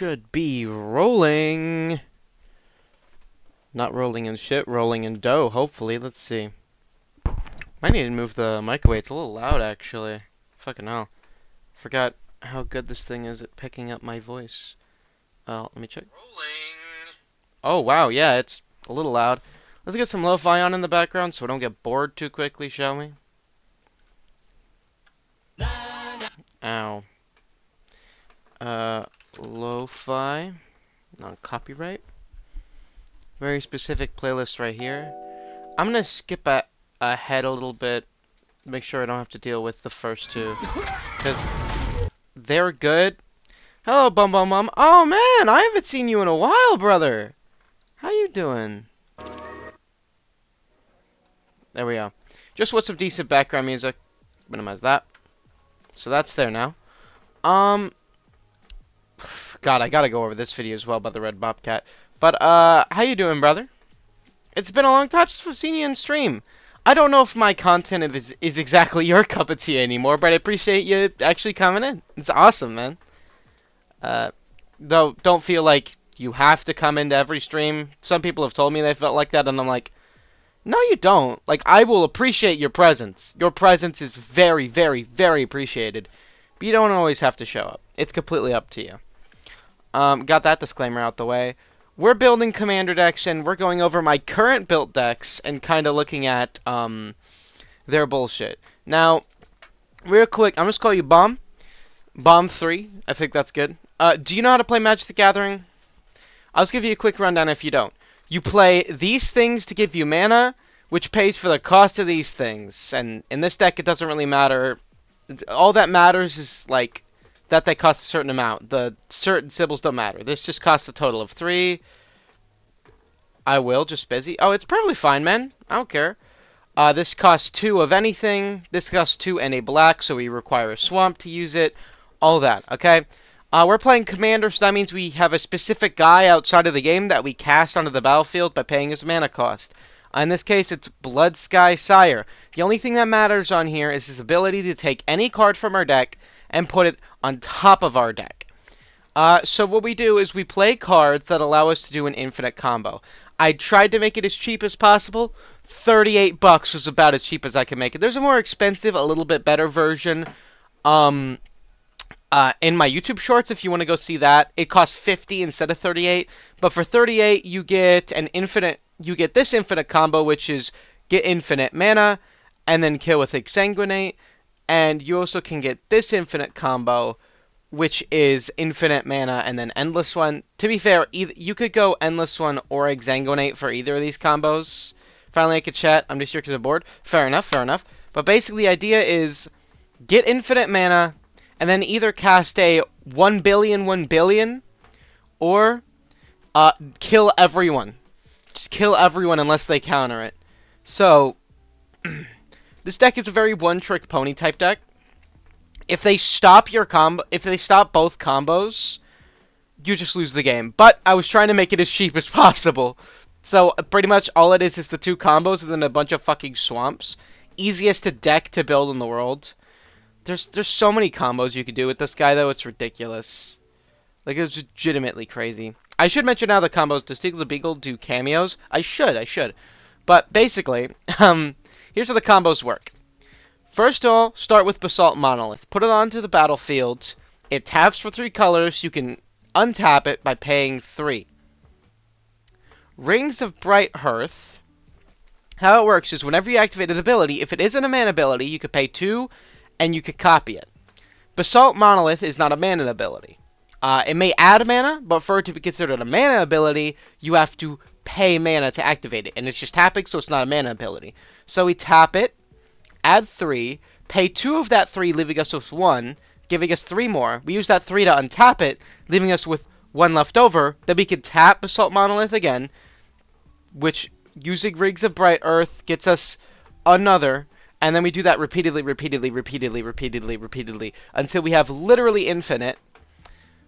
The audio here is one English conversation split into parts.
should be rolling. Not rolling in shit, rolling in dough, hopefully. Let's see. Might need to move the mic away. It's a little loud, actually. Fucking hell. Forgot how good this thing is at picking up my voice. Let me check. Rolling. Oh, wow, yeah, it's a little loud. Let's get some lo-fi on in the background so we don't get bored too quickly, shall we? Ow. Lo-fi. Non-copyright. Very specific playlist right here. I'm gonna skip ahead a little bit. Make sure I don't have to deal with the first two. Because they're good. Hello, Bum Bum Bum. Oh, man, I haven't seen you in a while, brother. How you doing? There we go. Just with some decent background music. Minimize that. So that's there now. God, I gotta go over this video as well by the Red Bobcat. But, how you doing, brother? It's been a long time since I've seen you in stream. I don't know if my content is exactly your cup of tea anymore, but I appreciate you actually coming in. It's awesome, man. Though, don't feel like you have to come into every stream. Some people have told me they felt like that, and I'm like, no, you don't. Like, I will appreciate your presence. Your presence is very, very, very appreciated. But you don't always have to show up. It's completely up to you. Got that disclaimer out the way. We're building commander decks, and we're going over my current built decks and kind of looking at their bullshit. Now, real quick, I'm just call you Bomb. Bomb 3. I think that's good. Do you know how to play Magic the Gathering? I'll just give you a quick rundown if you don't. You play these things to give you mana, which pays for the cost of these things. And in this deck, it doesn't really matter. All that matters is, like, that they cost a certain amount. The certain symbols don't matter. This just costs a total of 3. I will, just busy. Oh, it's probably fine, man. I don't care. This costs 2 of anything. This costs 2 and a black, so we require a swamp to use it. All that, okay? We're playing Commander, so that means we have a specific guy outside of the game that we cast onto the battlefield by paying his mana cost. In this case, it's Blood Sky Sire. The only thing that matters on here is his ability to take any card from our deck and put it on top of our deck. So what we do is we play cards that allow us to do an infinite combo. I tried to make it as cheap as possible. $38 was about as cheap as I could make it. There's a more expensive, a little bit better version. In my YouTube shorts, if you want to go see that, it costs $50 instead of $38. But for $38, you get this infinite combo, which is get infinite mana and then kill with Exsanguinate. And you also can get this infinite combo, which is infinite mana and then endless one. To be fair, you could go endless one or Exsanguinate for either of these combos. Finally, I could chat. I'm just here because I'm bored. Fair enough, fair enough. But basically, the idea is get infinite mana and then either cast a 1 billion, or kill everyone. Just kill everyone unless they counter it. So, this deck is a very one-trick pony type deck. If they stop both combos, you just lose the game. But I was trying to make it as cheap as possible. So, pretty much all it is the 2 combos and then a bunch of fucking swamps. Easiest to deck to build in the world. There's so many combos you could do with this guy, though. It's ridiculous. Like, it's legitimately crazy. I should mention now the combos. Does Steagle the Beagle do cameos? I should. But, basically, here's how the combos work. First of all, start with Basalt Monolith. Put it onto the battlefield. It taps for 3 colors. You can untap it by paying 3. Rings of Bright Hearth. How it works is whenever you activate an ability, if it isn't a mana ability, you could pay 2 and you could copy it. Basalt Monolith is not a mana ability. It may add mana, but for it to be considered a mana ability, you have to pay mana to activate it. And it's just tapping, so it's not a mana ability. So we tap it, add 3, pay 2 of that 3, leaving us with 1, giving us 3 more. We use that 3 to untap it, leaving us with 1 left over. Then we can tap Basalt Monolith again, which, using Rings of Bright Earth, gets us another. And then we do that repeatedly, until we have literally infinite.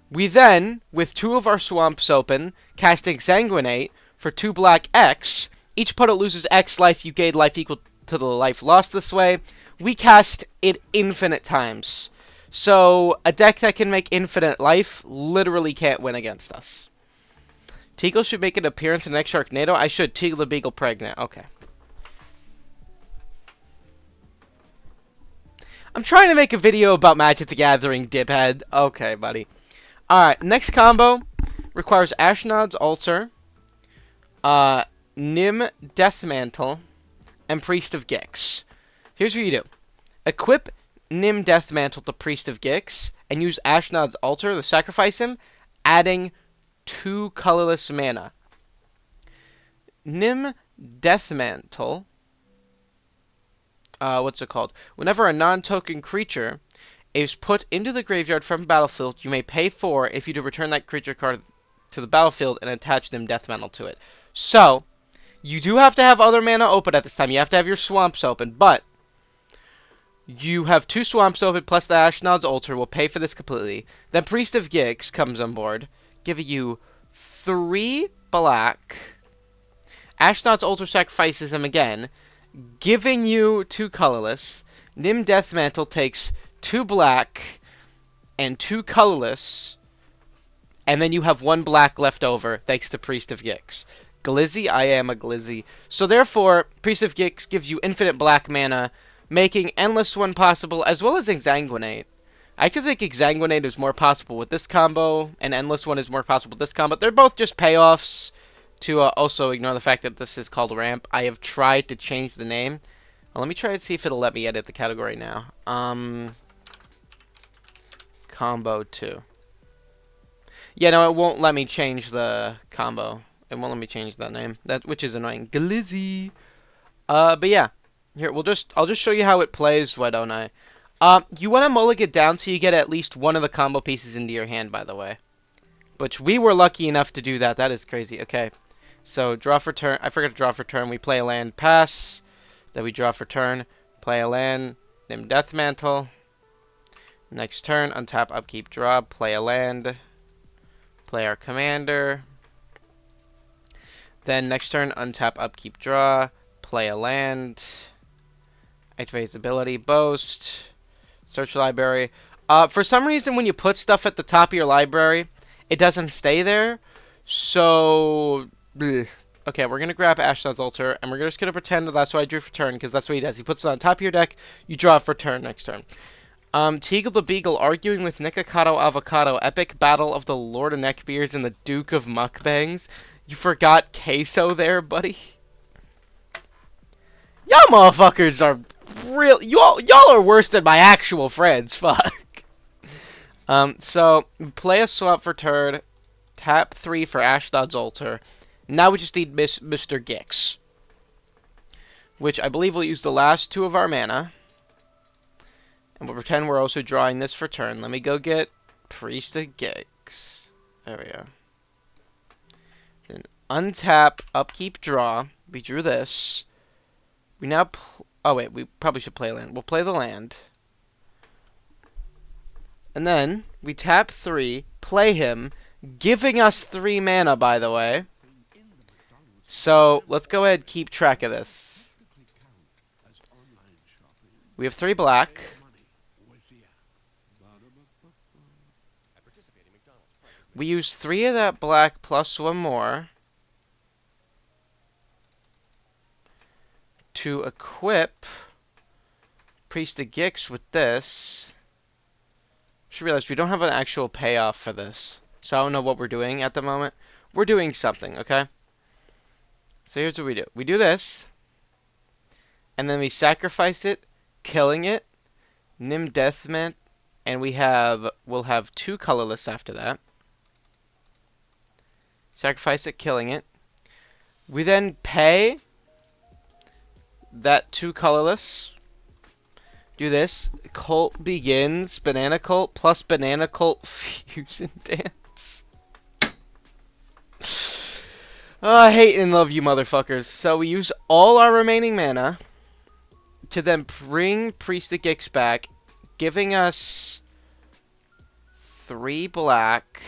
We then, with 2 of our swamps open, cast Exsanguinate for 2 black X. Each opponent loses X life. You gain life equal to the life lost this way. We cast it infinite times. So, a deck that can make infinite life literally can't win against us. Teagle should make an appearance in the next Sharknado. I should. Teagle the Beagle pregnant. Okay. I'm trying to make a video about Magic the Gathering, diphead. Okay, buddy. Alright, next combo requires Ashnod's Altar, Nim Deathmantle, and Priest of Gix. Here's what you do. Equip Nim Deathmantle to Priest of Gix, and use Ashnod's Altar to sacrifice him, adding 2 colorless mana. Nim Deathmantle, what's it called? Whenever a non-token creature is put into the graveyard from the battlefield, you may pay 4 if you do return that creature card to the battlefield and attach Nim Deathmantle to it. So, you do have to have other mana open at this time. You have to have your swamps open, but you have 2 swamps open plus the Ashnod's Altar will pay for this completely. Then Priest of Gix comes on board, giving you 3 black. Ashnod's Altar sacrifices him again, giving you 2 colorless. Nim Deathmantle takes 2 black and 2 colorless, and then you have 1 black left over thanks to Priest of Gix. Glizzy, I am a glizzy. So therefore, Priest of Gix gives you infinite black mana, making Endless One possible, as well as Exsanguinate. I actually think Exsanguinate is more possible with this combo, and Endless One is more possible with this combo. They're both just payoffs to also ignore the fact that this is called Ramp. I have tried to change the name. Well, let me try to see if it'll let me edit the category now. Combo 2. Yeah, no, it won't let me change the combo. It won't let me change that name, which is annoying. Glizzy. But yeah. Here, I'll just show you how it plays, why don't I? You want to mulligan down so you get at least one of the combo pieces into your hand, by the way. Which we were lucky enough to do that. That is crazy. Okay. So, draw for turn. I forgot to draw for turn. We play a land, pass. Then we draw for turn. Play a land, Nim Deathmantle. Next turn, untap, upkeep, draw. Play a land. Play our commander. Then next turn, untap, upkeep, draw. Play a land. Activate his ability, boast, search library. For some reason, when you put stuff at the top of your library, it doesn't stay there. So, bleh. Okay, we're gonna grab Ashnod's Altar, and we're just gonna pretend that that's what I drew for turn, because that's what he does. He puts it on top of your deck. You draw for turn next turn. Teagle the Beagle arguing with Nikocado Avocado. Epic battle of the Lord of Neckbeards and the Duke of Mukbangs. You forgot Queso there, buddy. Y'all motherfuckers are real. Y'all are worse than my actual friends. Fuck. So play a swap for turn. Tap 3 for Ashnod's Altar. Now we just need Mr. Gix, which I believe will use the last 2 of our mana. And we'll pretend we're also drawing this for turn. Let me go get Priest of Gix. There we go. Then untap, upkeep, draw. We drew this. We now oh wait, we probably should play land. We'll play the land. And then we tap 3, play him, giving us 3 mana, by the way. So let's go ahead and keep track of this. We have 3 black. We use 3 of that black plus 1 more to equip Priest of Gix with this. Just realized we don't have an actual payoff for this, so I don't know what we're doing at the moment. We're doing something, okay? So here's what we do. We do this, and then we sacrifice it, killing it, Nim Deathmant, and we'll have 2 colorless after that. Sacrifice it, killing it. We then pay that 2 colorless. Do this. Cult begins. Banana Cult plus Banana Cult Fusion Dance. Oh, I hate and love you motherfuckers. So we use all our remaining mana to then bring Priest of Gix back, giving us 3 black.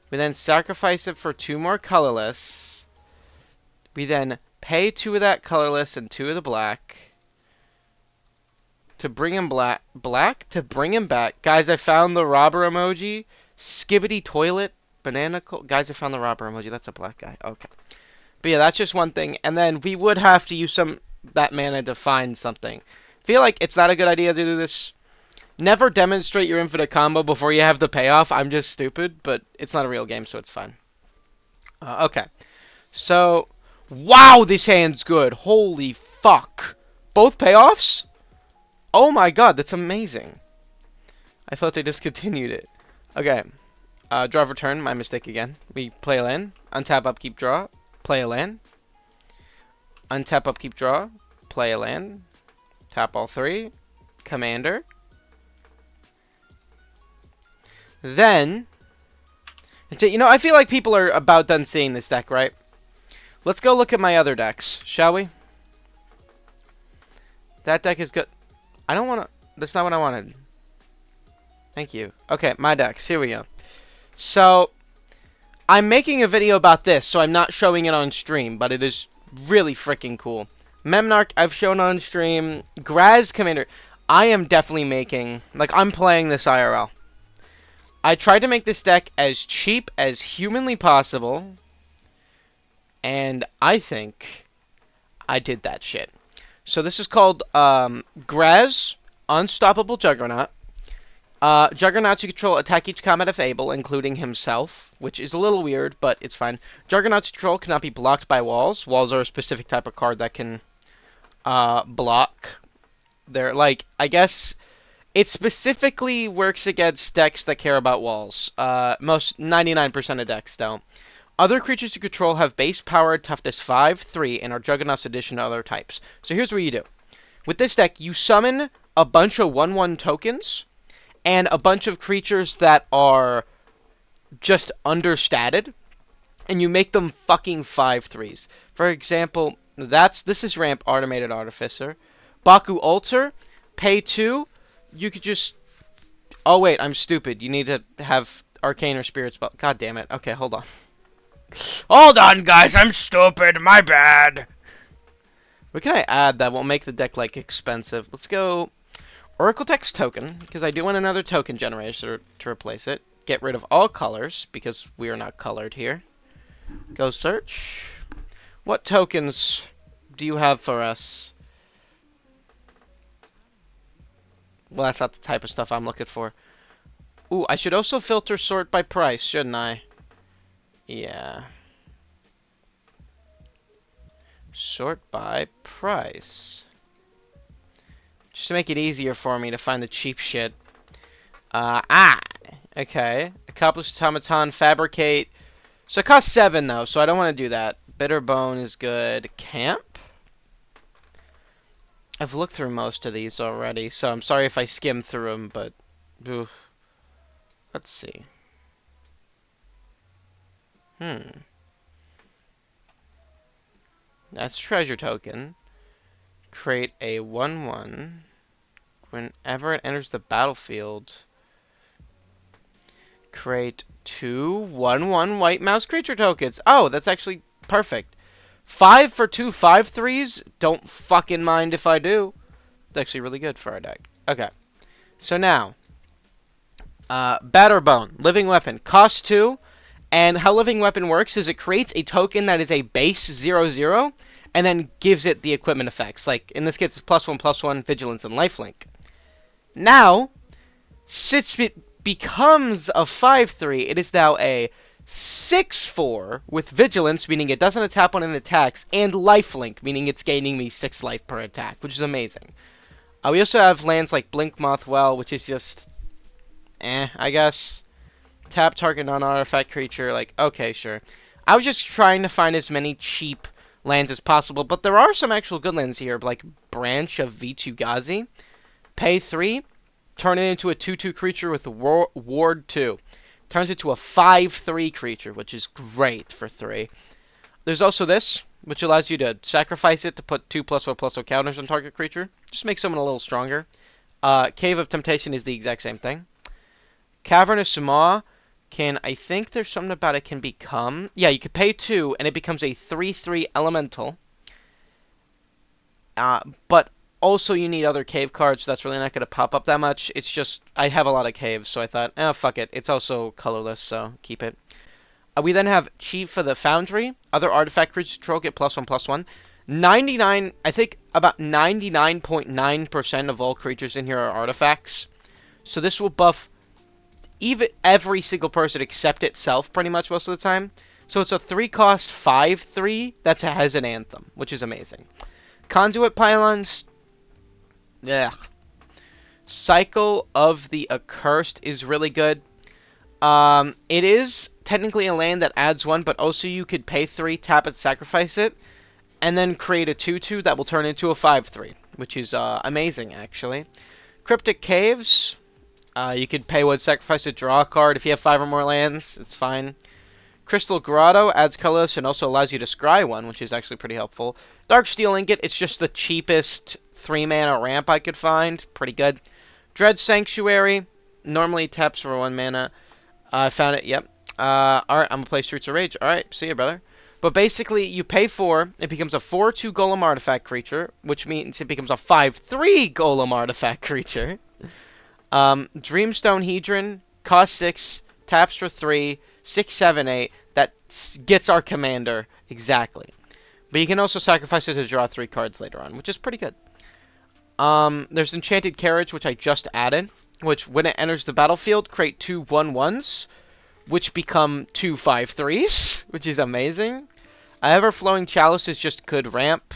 We then sacrifice it for 2 more colorless. We then pay 2 of that colorless and 2 of the black. To bring him black? To bring him back. Guys, I found the robber emoji. Skibbity toilet. Banana guys, I found the robber emoji. That's a black guy. Okay. But yeah, that's just one thing. And then we would have to use that mana to find something. Feel like it's not a good idea to do this. Never demonstrate your infinite combo before you have the payoff. I'm just stupid, but it's not a real game, so it's fine. Okay. So, wow, this hand's good. Holy fuck. Both payoffs? Oh my god, that's amazing. I thought they discontinued it. Okay. Draw for turn, my mistake again. We play a land. Untap, upkeep, draw. Play a land. Untap, upkeep, draw. Play a land. Tap all three. Commander. Then, you know, I feel like people are about done seeing this deck, right? Let's go look at my other decks, shall we? That deck is good. I don't want to... That's not what I wanted. Thank you. Okay, my decks. Here we go. So, I'm making a video about this, so I'm not showing it on stream, but it is really freaking cool. Memnarch, I've shown on stream. Graz Commander. I am definitely making... Like, I'm playing this IRL. I tried to make this deck as cheap as humanly possible, and I think I did that shit. So this is called Graz Unstoppable Juggernaut. Juggernauts you control attack each combat if able, including himself, which is a little weird, but it's fine. Juggernauts you control cannot be blocked by walls. Walls are a specific type of card that can block. They're like, I guess... It specifically works against decks that care about walls. Most 99% of decks don't. Other creatures you control have base power, toughness 5, 3, and are Juggernaut's addition to other types. So here's what you do. With this deck, you summon a bunch of 1/1 tokens and a bunch of creatures that are just understated, and you make them fucking 5/3s. For example, this is Ramp Automated Artificer. Baku Altar, pay 2. You could just... Oh, wait, I'm stupid. You need to have Arcane or Spirit Spell. God damn it. Okay, hold on. Hold on, guys. I'm stupid. My bad. What can I add that will make the deck, like, expensive? Let's go Oracle Text Token, because I do want another token generator to replace it. Get rid of all colors, because we are not colored here. Go search. What tokens do you have for us? Well, that's not the type of stuff I'm looking for. Ooh, I should also filter sort by price, shouldn't I? Yeah. Sort by price. Just to make it easier for me to find the cheap shit. Okay. Accomplish Automaton, Fabricate. So it costs 7, though, so I don't want to do that. Bitter Bone is good. Camp? I've looked through most of these already, so I'm sorry if I skim through them, but... Oof. Let's see. That's Treasure Token. Create a 1/1. Whenever it enters the battlefield, create 2 1/1 white mouse creature tokens. Oh, that's actually perfect. 5 for 2 5/3s. Don't fucking mind if I do. It's actually really good for our deck. Okay. So now, Batterbone, Living Weapon, costs 2. And how Living Weapon works is it creates a token that is a base 0/0, and then gives it the equipment effects. Like, in this case, it's +1/+1, Vigilance, and Lifelink. Now, since it becomes a 5/3, it is now a 6/4 with Vigilance, meaning it doesn't attack when it attacks, and Lifelink, meaning it's gaining me 6 life per attack, which is amazing. We also have lands like Blink Mothwell, which is just... I guess. Tap target non-artifact creature, like, okay, sure. I was just trying to find as many cheap lands as possible, but there are some actual good lands here, like Branch of Vitu-Ghazi. Pay 3, turn it into a 2/2 creature with Ward 2. Turns it to a 5/3 creature, which is great for 3. There's also this, which allows you to sacrifice it to put 2 +1/+1 counters on target creature. Just make someone a little stronger. Cave of Temptation is the exact same thing. Cavernous Maw can, I think there's something about it can become... Yeah, you could pay 2, and it becomes a 3/3 elemental. But Also, you need other cave cards. That's really not going to pop up that much. It's just, I have a lot of caves, so I thought, oh, fuck it. It's also colorless, so keep it. We then have Chief of the Foundry. Other artifact creatures control get +1/+1. 99, I think about 99.9% of all creatures in here are artifacts. So this will buff even every single person except itself pretty much most of the time. So it's a 3-cost 5/3 that has an anthem, which is amazing. Conduit Pylons. Ugh. Cycle of the Accursed is really good. It is technically a land that adds 1, but also you could pay 3, tap it, sacrifice it, and then create a 2/2 that will turn into a 5/3, which is amazing, actually. Cryptic Caves. You could pay 1, sacrifice it, draw a card. If you have 5 or more lands, it's fine. Crystal Grotto adds colorless and also allows you to scry 1, which is actually pretty helpful. Dark Steel Ingot, it's just the cheapest 3-mana ramp I could find. Pretty good. Dread Sanctuary, normally taps for 1 mana. I found it, yep. Alright, I'm going to play Streets of Rage. Alright, see you, brother. But basically, you pay 4, it becomes a 4/2 Golem Artifact creature, which means it becomes a 5/3 Golem Artifact creature. Dreamstone Hedron, cost 6, taps for 3, 6, 7, 8. That gets our commander, exactly. But you can also sacrifice it to draw 3 cards later on, which is pretty good. There's Enchanted Carriage, which I just added, which when it enters the battlefield, create 2 1/1s, which become 2 5/3s, which is amazing. Everflowing Chalice is just good ramp.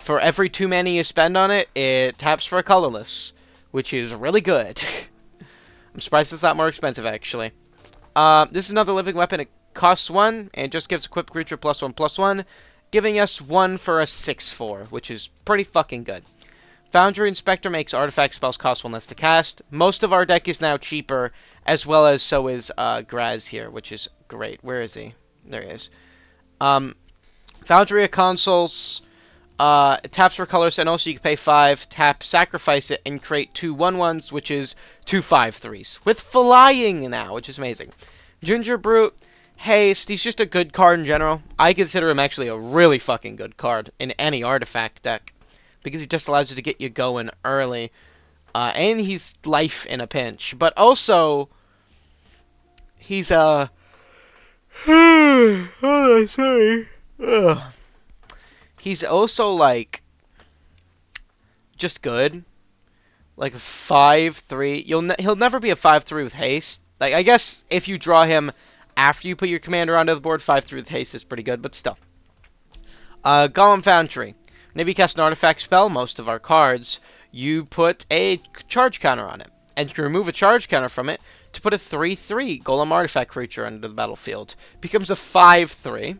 For every 2 mana you spend on it, it taps for a colorless, which is really good. I'm surprised it's not more expensive, actually. This is another living weapon. It costs 1, and just gives equipped creature +1/+1, giving us 1 for a 6/4, which is pretty fucking good. Foundry Inspector makes artifact spells cost 1 less to cast. Most of our deck is now cheaper, as well as so is Graz here, which is great. Where is he? There he is. Foundry of Consoles, taps for colors, and also you can pay 5, tap, sacrifice it, and create 2 1/1s, which is 2 5/3s. With flying now, which is amazing. Ginger Brute, Haste, he's just a good card in general. I consider him actually a really fucking good card in any artifact deck, because he just allows you to get you going early. And he's life in a pinch. But also, he's hold on, sorry. Ugh. He's also, like, just good. Like, 5/3. He'll never be a 5/3 with haste. Like, I guess if you draw him after you put your commander onto the board, 5/3 with haste is pretty good, but still. Golem Foundry. Whenever you cast an artifact spell, most of our cards, you put a charge counter on it. And you can remove a charge counter from it to put a 3/3 Golem Artifact creature onto the battlefield. It becomes a 5/3,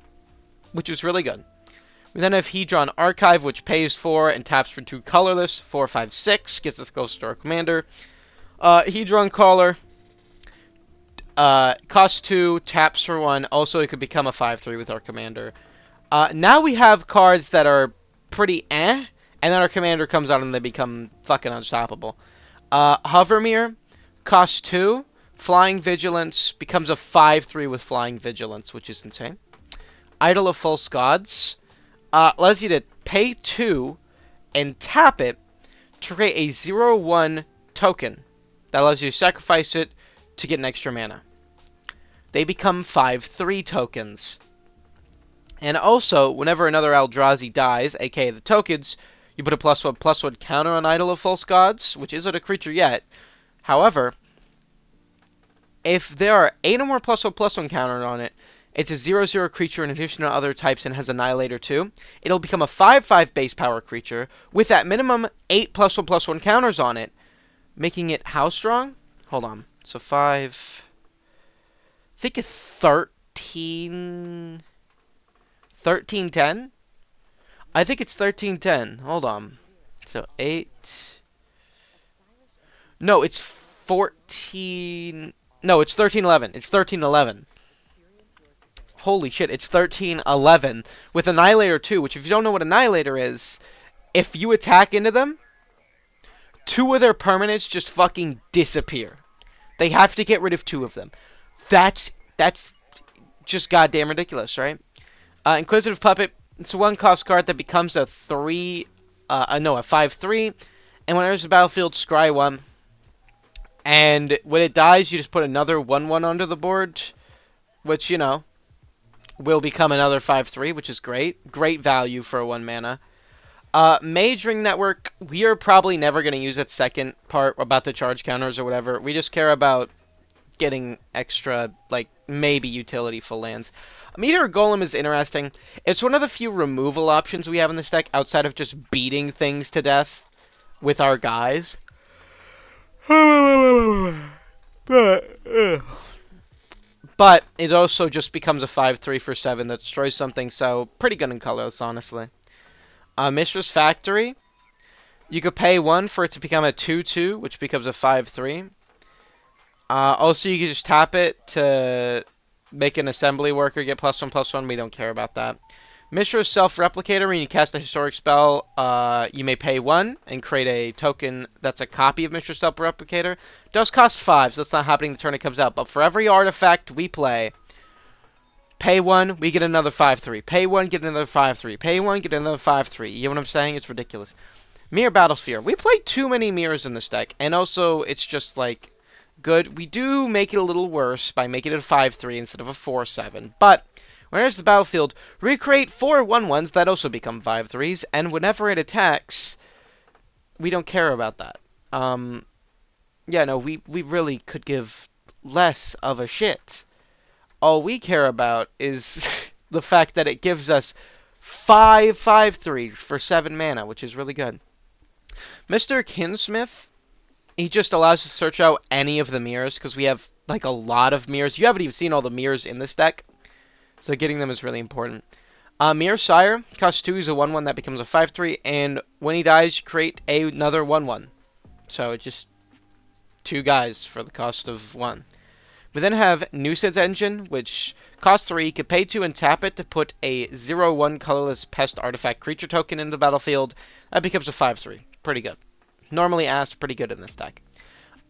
which is really good. We then have Hedron Archive, which pays 4 and taps for 2 colorless. 4, 5, 6, gets us close to our commander. Hedron Caller, costs 2, taps for 1. Also, it could become a 5/3 with our commander. Now we have cards that are pretty and then our commander comes out and they become fucking unstoppable. Hovermere, costs 2, Flying Vigilance, becomes a 5/3 with Flying Vigilance, which is insane. Idol of False Gods, allows you to pay 2 and tap it to create a 0/1 token that allows you to sacrifice it to get an extra mana. They become 5/3 tokens. And also, whenever another Eldrazi dies, aka the tokens, you put a +1/+1 counter on Idol of False Gods, which isn't a creature yet. However, if there are 8 or more +1/+1 counter on it, it's a 0/0 creature in addition to other types and has Annihilator too. It'll become a 5/5 base power creature with at minimum 8 +1/+1 counters on it, making it how strong? Hold on. So 5... I think it's 13... 1310? I think it's 1310. Hold on. So 8... No, it's 14... No, it's 1311. It's 1311. Holy shit, it's 1311 with Annihilator 2, which if you don't know what Annihilator is, if you attack into them, 2 of their permanents just fucking disappear. They have to get rid of 2 of them. That's just goddamn ridiculous, right? Inquisitive Puppet, it's a 1-cost card that becomes a 3 no, a 5/3. And when it enters the battlefield, scry 1. And when it dies, you just put another 1/1 onto the board, which, you know, will become another 5/3, which is great. Great value for a 1 mana. Mage Ring Network, we are probably never going to use that second part about the charge counters or whatever. We just care about getting extra, like, maybe utility-full lands. Meteor Golem is interesting. It's one of the few removal options we have in this deck outside of just beating things to death with our guys. But it also just becomes a 5/3 for 7 that destroys something, so pretty good in colorless, honestly. Mistress Factory, you could pay 1 for it to become a 2/2, which becomes a 5/3. Also, you can just tap it to make an assembly worker get +1/+1. We don't care about that. Mistress Self-Replicator, when you cast a historic spell, you may pay 1 and create a token that's a copy of Mistress Self-Replicator. Does cost 5, so that's not happening the turn it comes out. But for every artifact we play, pay 1, we get another 5/3. Pay 1, get another 5/3. Pay 1, get another 5/3. You know what I'm saying? It's ridiculous. Mirror Battlesphere. We play too many mirrors in this deck, and also it's just like good. We do make it a little worse by making it a 5/3 instead of a 4/7, but when it enters the battlefield, recreate 4 1/1s that also become 5/3s, and whenever it attacks, we don't care about that. Yeah, no, we really could give less of a shit. All we care about is the fact that it gives us 5 5/3s for 7 mana, which is really good. Mr. Kinsmith, he just allows us to search out any of the mirrors, because we have, like, a lot of mirrors. You haven't even seen all the mirrors in this deck, so getting them is really important. Mirror Sire, costs 2, is a 1/1 that becomes a 5/3, and when he dies, you create another 1/1. So it's just 2 guys for the cost of 1. We then have Nuisance Engine, which costs 3. You can pay 2 and tap it to put a 0/1 colorless pest artifact creature token in the battlefield. That becomes a 5/3. Pretty good. Normally asked, pretty good in this deck.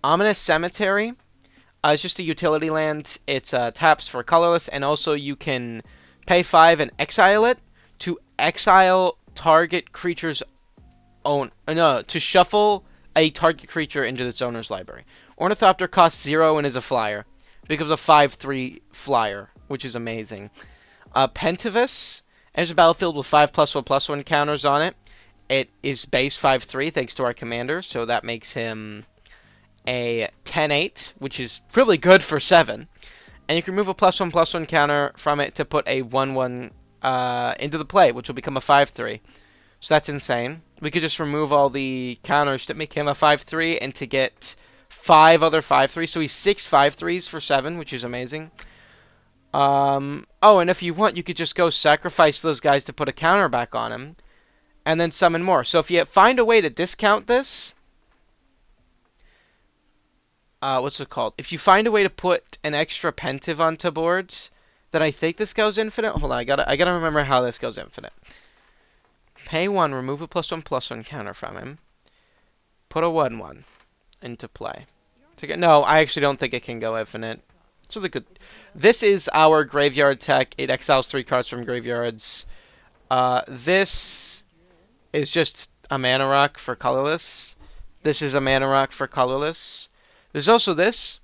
Ominous Cemetery. It's just a utility land. It's taps for colorless, and also you can pay 5 and exile it to exile target creature's own. No, to shuffle a target creature into its owner's library. Ornithopter costs 0 and is a flyer. Becomes a 5/3 flyer, which is amazing. Pentivus enters the battlefield with 5 +1/+1 counters on it. It is base 5/3 thanks to our commander, so that makes him a 10/8, which is really good for 7. And you can remove a +1/+1 counter from it to put a 1/1 into the play, which will become a 5/3. So that's insane. We could just remove all the counters to make him a 5/3 and to get 5 other 5/3. So he's 6 5/3s for 7, which is amazing. Oh, and if you want, you could just go sacrifice those guys to put a counter back on him, and then summon more. So if you find a way to discount this, what's it called? If you find a way to put an extra Pentiv onto boards, then I think this goes infinite. Hold on, I gotta remember how this goes infinite. Pay 1, remove a +1/+1 counter from him. Put a 1/1 into play. No, I actually don't think it can go infinite. So this is our graveyard tech. It exiles 3 cards from graveyards. This is just a mana rock for colorless. This is a mana rock for colorless. There's also this.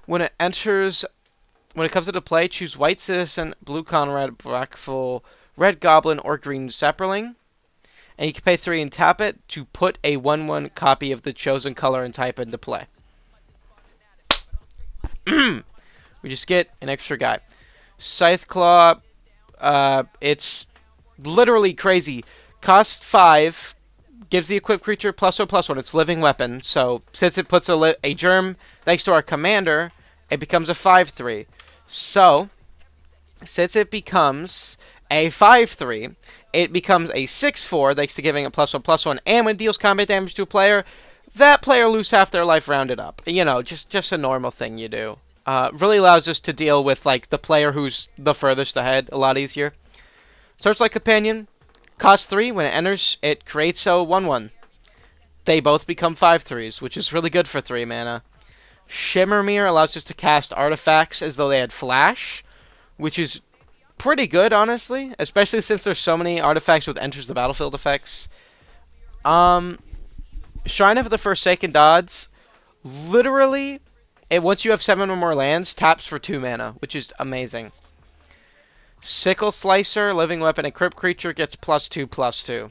When it comes into play, choose White Citizen, Blue Conrad, Black Fool, Red Goblin, or Green Zeppelin. And you can pay 3 and tap it to put a 1/1 copy of the chosen color and type into play. We just get an extra guy. Scytheclaw, it's literally crazy. Cost 5, gives the equipped creature +1/+1. It's living weapon, so since it puts a germ thanks to our commander, it becomes a 5/3. So, since it becomes a 5/3, it becomes a 6/4 thanks to giving it +1/+1, and when it deals combat damage to a player, that player loses half their life rounded up. You know, just a normal thing you do. Really allows us to deal with, like, the player who's the furthest ahead a lot easier. Searchlight Companion, cost 3. When it enters, it creates a 1/1. They both become 5/3s, which is really good for 3 mana. Shimmermere allows us to cast artifacts as though they had flash, which is pretty good, honestly, especially since there's so many artifacts with enters the battlefield effects. Shrine of the Forsaken Gods, literally, once you have 7 or more lands, taps for 2 mana, which is amazing. Sickle Slicer, living weapon, equipped creature gets +2/+2.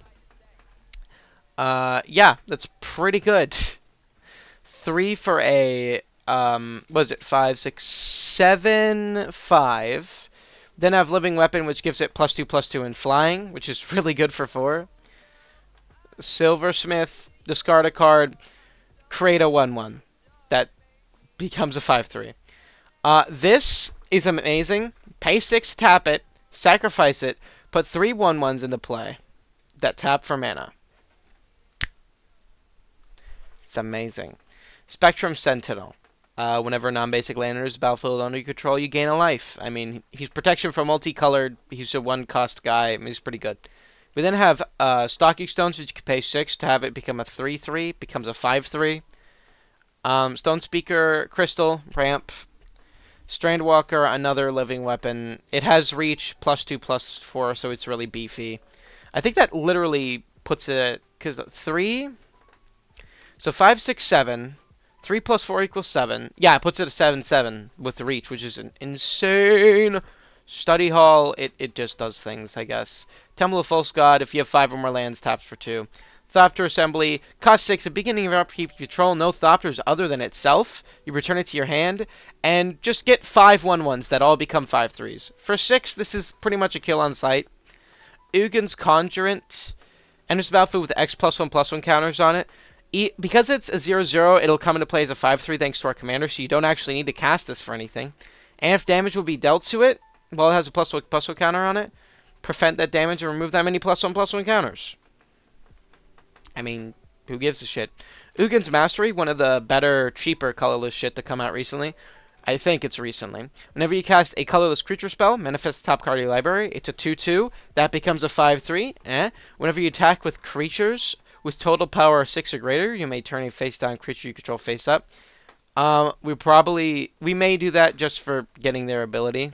Yeah, that's pretty good. 3 for a, was it 5, 6, 7, 5. Then I have living weapon, which gives it +2/+2 in flying, which is really good for 4. Silversmith, discard a card, create a 1/1. That becomes a 5/3. This is amazing. Pay 6, tap it, sacrifice it, put 3 1/1s into play that tap for mana. It's amazing. Spectrum Sentinel. Whenever a non-basic land enters the battlefield under your control, you gain a life. I mean, he's protection from multicolored. He's a 1-cost guy. I mean, he's pretty good. We then have Stalking Stones, which you can pay 6 to have it become a 3/3. Becomes a 5/3. Stone Speaker, Crystal, ramp. Strandwalker, another living weapon. It has reach +2/+4, so it's really beefy. I think that literally puts it, because 3, so 5, 6, 7. 3 + 4 = 7. Yeah, it puts it at 7/7 with the reach, which is an insane. Study Hall, it just does things, I guess. Temple of False God, if you have 5 or more lands, taps for 2. Thopter Assembly, cost 6. At the beginning of your upkeep, you control no Thopters other than itself. You return it to your hand, and just get 5 1/1s that all become 5/3s. For 6, this is pretty much a kill on sight. Ugin's Conjurant, enters the battlefield with X +1/+1 counters on it. Because it's a 0/0, it'll come into play as a 5/3 thanks to our commander, so you don't actually need to cast this for anything. And if damage will be dealt to it, well, it has a +1/+1 counter on it. Prevent that damage and remove that many +1/+1 counters. I mean, who gives a shit? Ugin's Mastery, one of the better, cheaper colorless shit to come out recently. I think it's recently. Whenever you cast a colorless creature spell, manifest the top card of your library. It's a 2/2. That becomes a 5/3. Whenever you attack with creatures with total power 6 or greater, you may turn a face-down creature you control face up. We may do that just for getting their ability.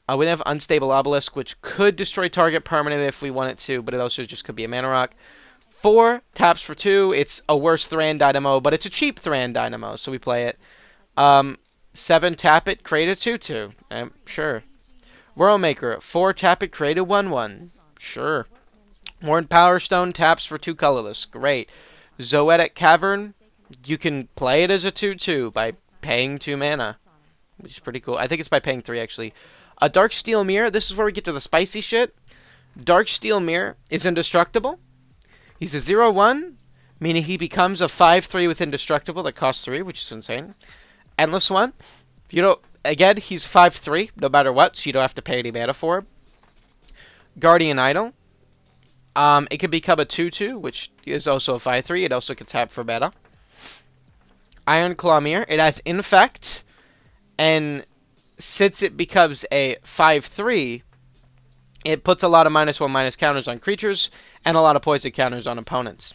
We then have Unstable Obelisk, which could destroy target permanent if we want it to, but it also just could be a mana rock. 4, taps for 2. It's a worse Thran Dynamo, but it's a cheap Thran Dynamo, so we play it. 7, tap it, create a 2/2. Sure. Worldmaker, 4, tap it, create a 1/1. Sure. Worn Power Stone, taps for 2 colorless. Great. Zoetic Cavern, you can play it as a 2/2 by paying 2 mana, which is pretty cool. I think it's by paying 3, actually. A Darksteel Mirror, this is where we get to the spicy shit. Darksteel Mirror is indestructible. He's a 0/1, meaning he becomes a 5/3 with indestructible that costs 3, which is insane. Endless One, again, he's 5/3 no matter what, so you don't have to pay any mana for him. Guardian Idol, it could become a 2/2, which is also a 5/3. It also can tap for mana. Iron Claw Mirror, it has Infect, and since it becomes a 5/3, it puts a lot of -1/- counters on creatures and a lot of poison counters on opponents.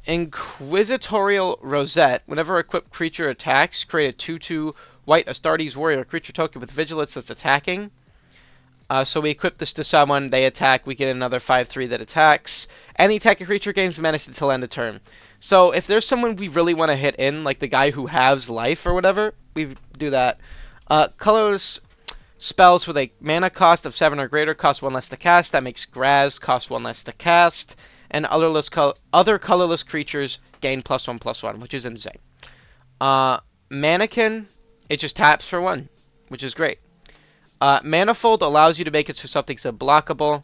Inquisitorial Rosette, whenever equipped creature attacks, create a 2/2 white Astartes Warrior creature token with vigilance that's attacking. So we equip this to someone, they attack, we get another 5/3 that attacks. Any attacking creature gains menace until end of turn. So if there's someone we really want to hit in, like the guy who halves life or whatever, we do that. Colorless spells with a mana cost of 7 or greater cost 1 less to cast. That makes Graz cost 1 less to cast. And other colorless creatures gain +1/+1, which is insane. Mannequin, it just taps for 1, which is great. Manifold allows you to make it so something's unblockable.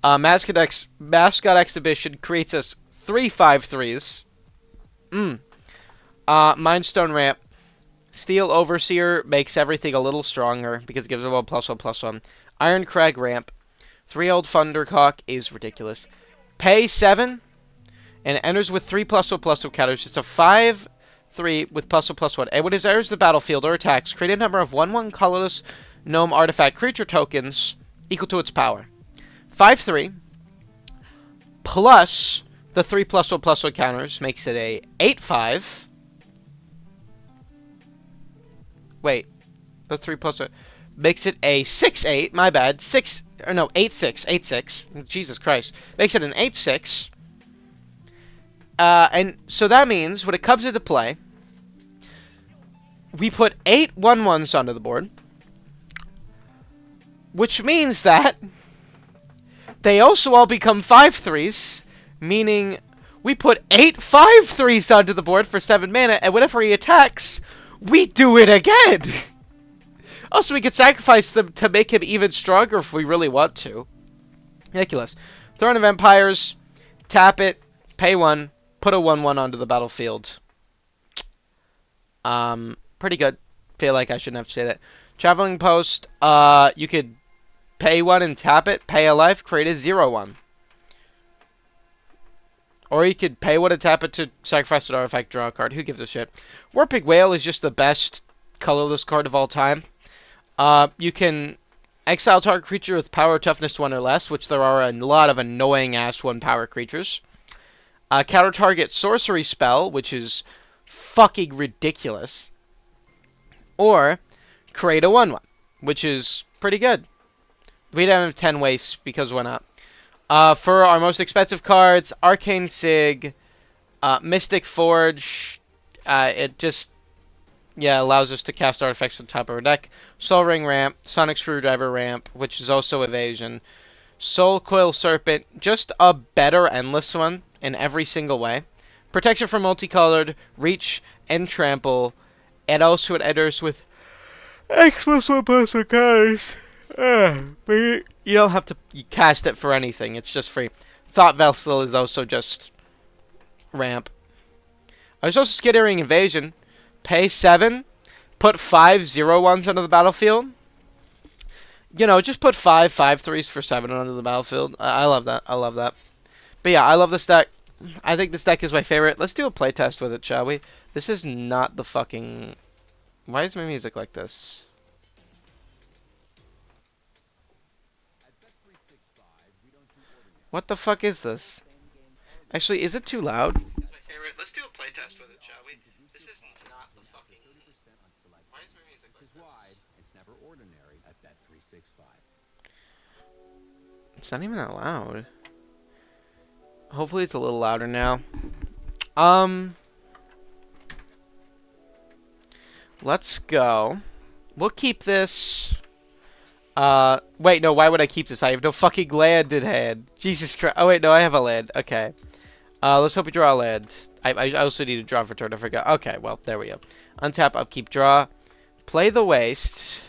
Mascot Exhibition creates us 3 5/3s. Mindstone Ramp. Steel Overseer makes everything a little stronger because it gives it a +1/+1. Iron Crag Ramp. 3 Old Thundercock is ridiculous. Pay 7 and it enters with 3 +1/+1 counters. It's a 5/3 with +1/+1. And when it enters the battlefield or attacks, create a number of 1/1 colorless gnome artifact creature tokens equal to its power. 5/3 plus the 3 +1/+1 counters makes it a 8/5. Wait, the 3 + 1 makes it a 6/8. My bad, 6 or no, 8/6, 8/6. Jesus Christ, makes it an 8/6. And so that means when it comes into play, we put 8 1/1s onto the board, which means that they also all become 5/3s, meaning we put 8 5/3s onto the board for 7 mana, and whenever he attacks, we do it again! Also, we could sacrifice them to make him even stronger if we really want to. Ridiculous. Throne of Empires, tap it, pay 1, put a 1/1 onto the battlefield. Pretty good. Feel like I shouldn't have to say that. Traveling Post, you could pay 1 and tap it, pay a life, create a 0/1. Or you could pay 1 and tap it to sacrifice an artifact, draw a card. Who gives a shit? Warpig Whale is just the best colorless card of all time. You can exile target creature with power toughness 1 or less, which there are a lot of annoying ass 1 power creatures. Counter target sorcery spell, which is fucking ridiculous. Or create a 1/1, which is pretty good. We don't have 10 wastes because why not? For our most expensive cards, Arcane Sig, Mystic Forge, it just allows us to cast artifacts on top of our deck. Soul Ring Ramp, Sonic Screwdriver Ramp, which is also evasion. Soul Coil Serpent, just a better Endless one in every single way. Protection from multicolored, reach, and trample. And also it enters with X+1 cards. But you don't have to cast it for anything, it's just free. Thought Vessel is also just ramp. There's also Skittering Invasion. Pay 7, put 5 0/1s onto the battlefield. You know, just put 5 5/3s for 7 onto the battlefield. I love that. I love that. But yeah, I love this deck. I think this deck is my favorite. Let's do a playtest with it, shall we? This is not the fucking... Why is my music like this? What the fuck is this? Actually, is it too loud? It's my favorite. Let's do a playtest with it, shall we? This is not the fucking... Why is my music like this? It's never ordinary at that 365. It's not even that loud. Hopefully it's a little louder now. Let's go. We'll keep this. Wait, no, why would I keep this? I have no fucking land in hand. Jesus Christ. Oh, wait, no, I have a land. Okay. Let's hope we draw a land. I also need to draw for turn. I forgot. Okay, well, there we go. Untap, upkeep, draw. Play the Waste.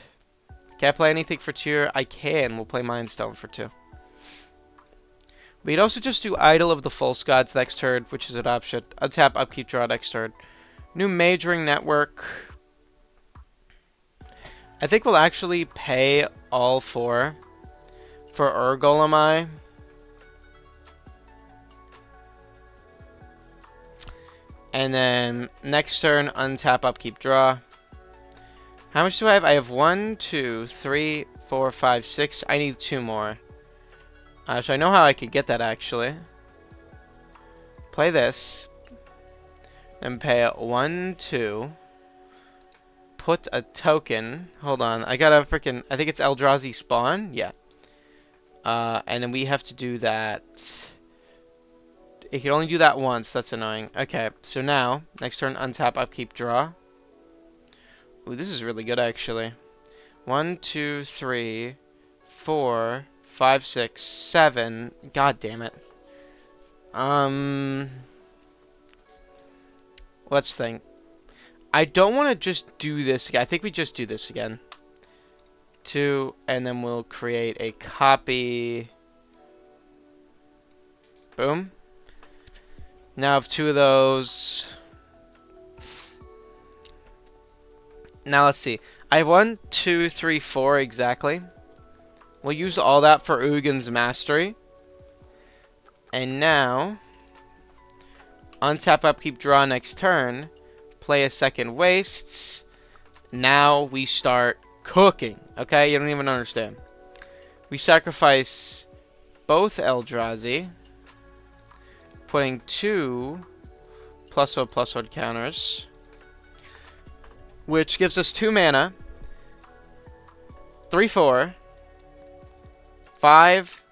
Can't play anything for 2. I can. We'll play Mindstone for 2. We'd also just do Idol of the False Gods next turn, which is an option. Untap, upkeep, draw next turn. New Majoring Network. I think we'll actually pay all 4 for Urgolemai. And then next turn, untap, upkeep, draw. How much do I have? I have 1, 2, 3, 4, 5, 6. I need 2 more. So I know how I could get that actually. Play this. And pay 1, 2. Put a token. Hold on. I gotta freaking... I think it's Eldrazi spawn? Yeah. And then we have to do that. It can only do that once. That's annoying. Okay. So now, next turn, untap, upkeep, draw. Ooh, this is really good actually. 1, 2, 3, 4, 5, 6, 7. God damn it. Let's think. I don't want to just do this again. I think we just do this again. 2, and then we'll create a copy. Boom. Now I have 2 of those. Now let's see. I have 1, 2, 3, 4 exactly. We'll use all that for Ugin's Mastery. And now, untap, upkeep, draw next turn. Play a second Wastes. Now we start cooking. Okay, you don't even understand. We sacrifice both Eldrazi, putting 2 +1/+1 counters, which gives us 2 mana, 3/4, 5,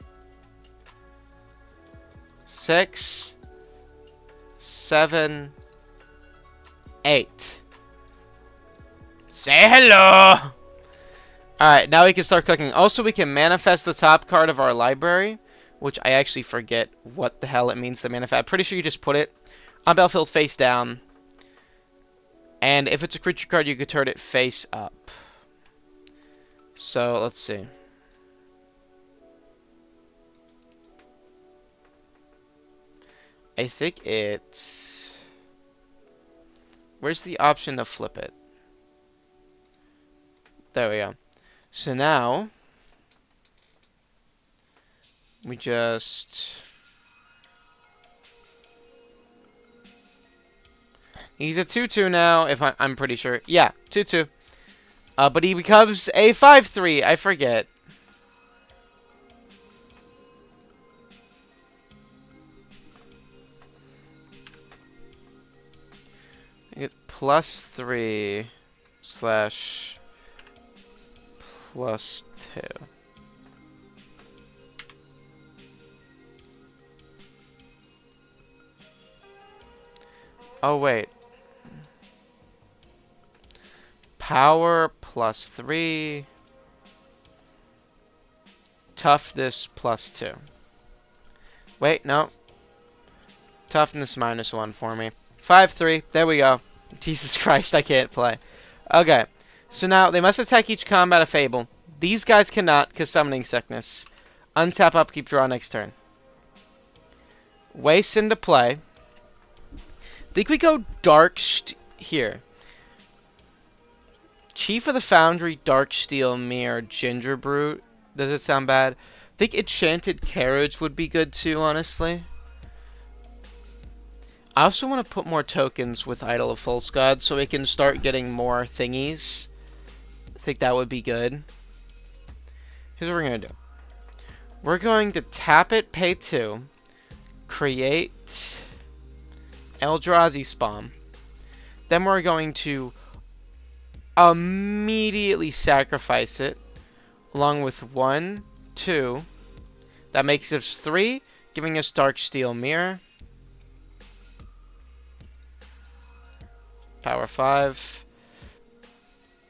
6, 7, 8. Say hello! Alright, now we can start cooking. Also, we can manifest the top card of our library, which I actually forget what the hell it means to manifest. I'm pretty sure you just put it on battlefield face down. And if it's a creature card, you could turn it face up. So, let's see. I think it's... Where's the option to flip it? There we go. So now, we just... He's a 2/2 now, if I'm pretty sure. Yeah, 2/2. But he becomes a 5/3. I forget. I get +3 slash +2. Oh, wait. Power +3. Toughness +2. Wait, no. Toughness -1 for me. 5/3. There we go. Jesus Christ, I can't play. Okay. So now, they must attack each combat of Fable. These guys cannot, because Summoning Sickness. Untap, upkeep, draw next turn. Waste into play. Think we go Dark here. Chief of the Foundry, Dark Steel Mirror, Ginger Brute. Does it sound bad? I think Enchanted Carriage would be good too, honestly. I also want to put more tokens with Idol of False God so we can start getting more thingies. I think that would be good. Here's what we're going to do. We're going to tap it, pay 2, create Eldrazi Spawn. Then we're going to immediately sacrifice it, along with 1, 2. That makes us 3, giving us Dark Steel Mirror. Power 5.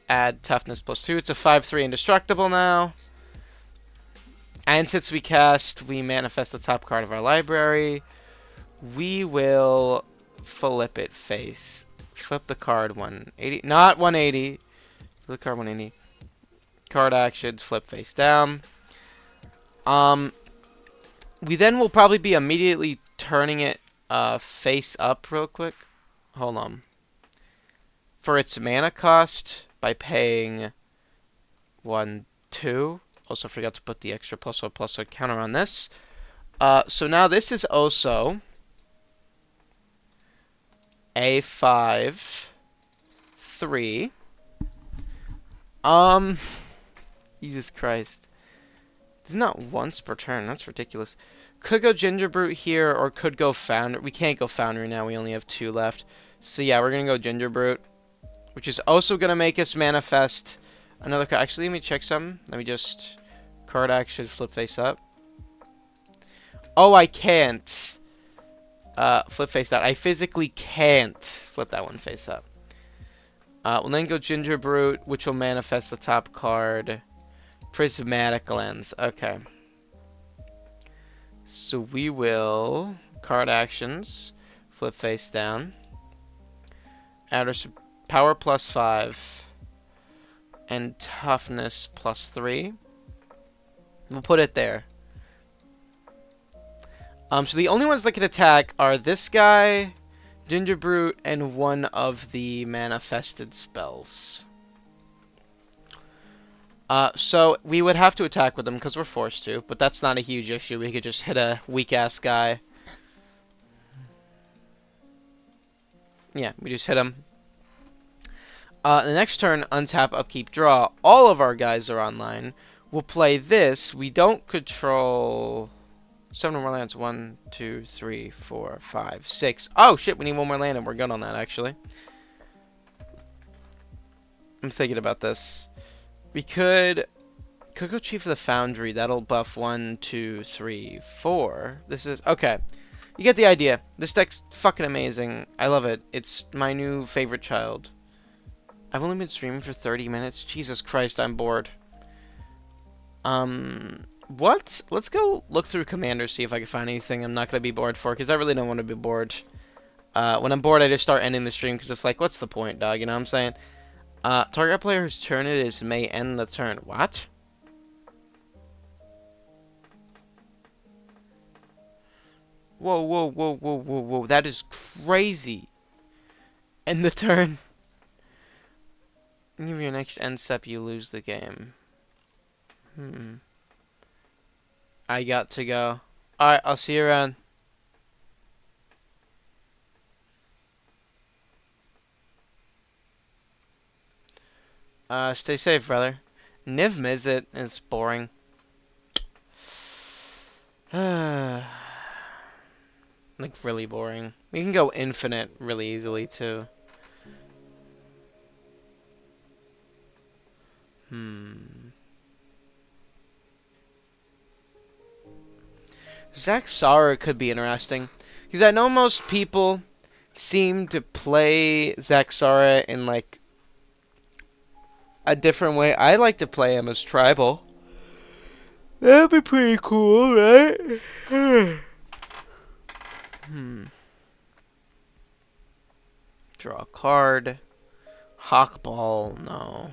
Add toughness +2. It's a 5/3 indestructible now. And since we cast, we manifest the top card of our library. We will flip it face. Flip the card 180. Not 180. Flip the card 180. Card actions, flip face down. We then will probably be immediately turning it face up real quick. Hold on. For its mana cost by paying 1, 2. Also forgot to put the extra +1/+1 counter on this. So now this is also a 5/3. Jesus Christ. It's not once per turn. That's ridiculous. Could go Ginger Brute here, or could go Foundry. We can't go Foundry now. We only have 2 left. So yeah, we're gonna go Ginger Brute, which is also gonna make us manifest another card. Actually, let me check something. Let me just card action flip face up. Oh, I can't flip face down. I physically can't flip that one face up. We'll then go Ginger Brute, which will manifest the top card. Prismatic Lens. Okay. So we will card actions, flip face down. Add our power +5 and toughness +3. We'll put it there. So the only ones that can attack are this guy, Ginger Brute, and one of the manifested spells. So we would have to attack with them because we're forced to, but that's not a huge issue. We could just hit a weak-ass guy. Yeah, we just hit him. The next turn, untap, upkeep, draw. All of our guys are online. We'll play this. We don't control 7 more lands. 1, 2, 3, 4, 5, 6. Oh shit, we need 1 more land and we're good on that actually. I'm thinking about this. We could Could go Chief of the Foundry. That'll buff 1, 2, 3, 4. This is okay. You get the idea. This deck's fucking amazing. I love it. It's my new favorite child. I've only been streaming for 30 minutes. Jesus Christ, I'm bored. What? Let's go look through Commander, see if I can find anything I'm not gonna be bored for, because I really don't want to be bored. When I'm bored, I just start ending the stream, because it's like, what's the point, dog? You know what I'm saying? Target player's turn it is may end the turn. What? Whoa, whoa, whoa, whoa, whoa, whoa. That is crazy. End the turn. Give your next end step, you lose the game. I got to go. Alright, I'll see you around. Stay safe, brother. Niv Mizzet is boring. Like, really boring. We can go infinite really easily, too. Zack Sara could be interesting. Because I know most people seem to play Zack Sara in, like, a different way. I like to play him as tribal. That'd be pretty cool, right? Draw a card. Hawkball, no.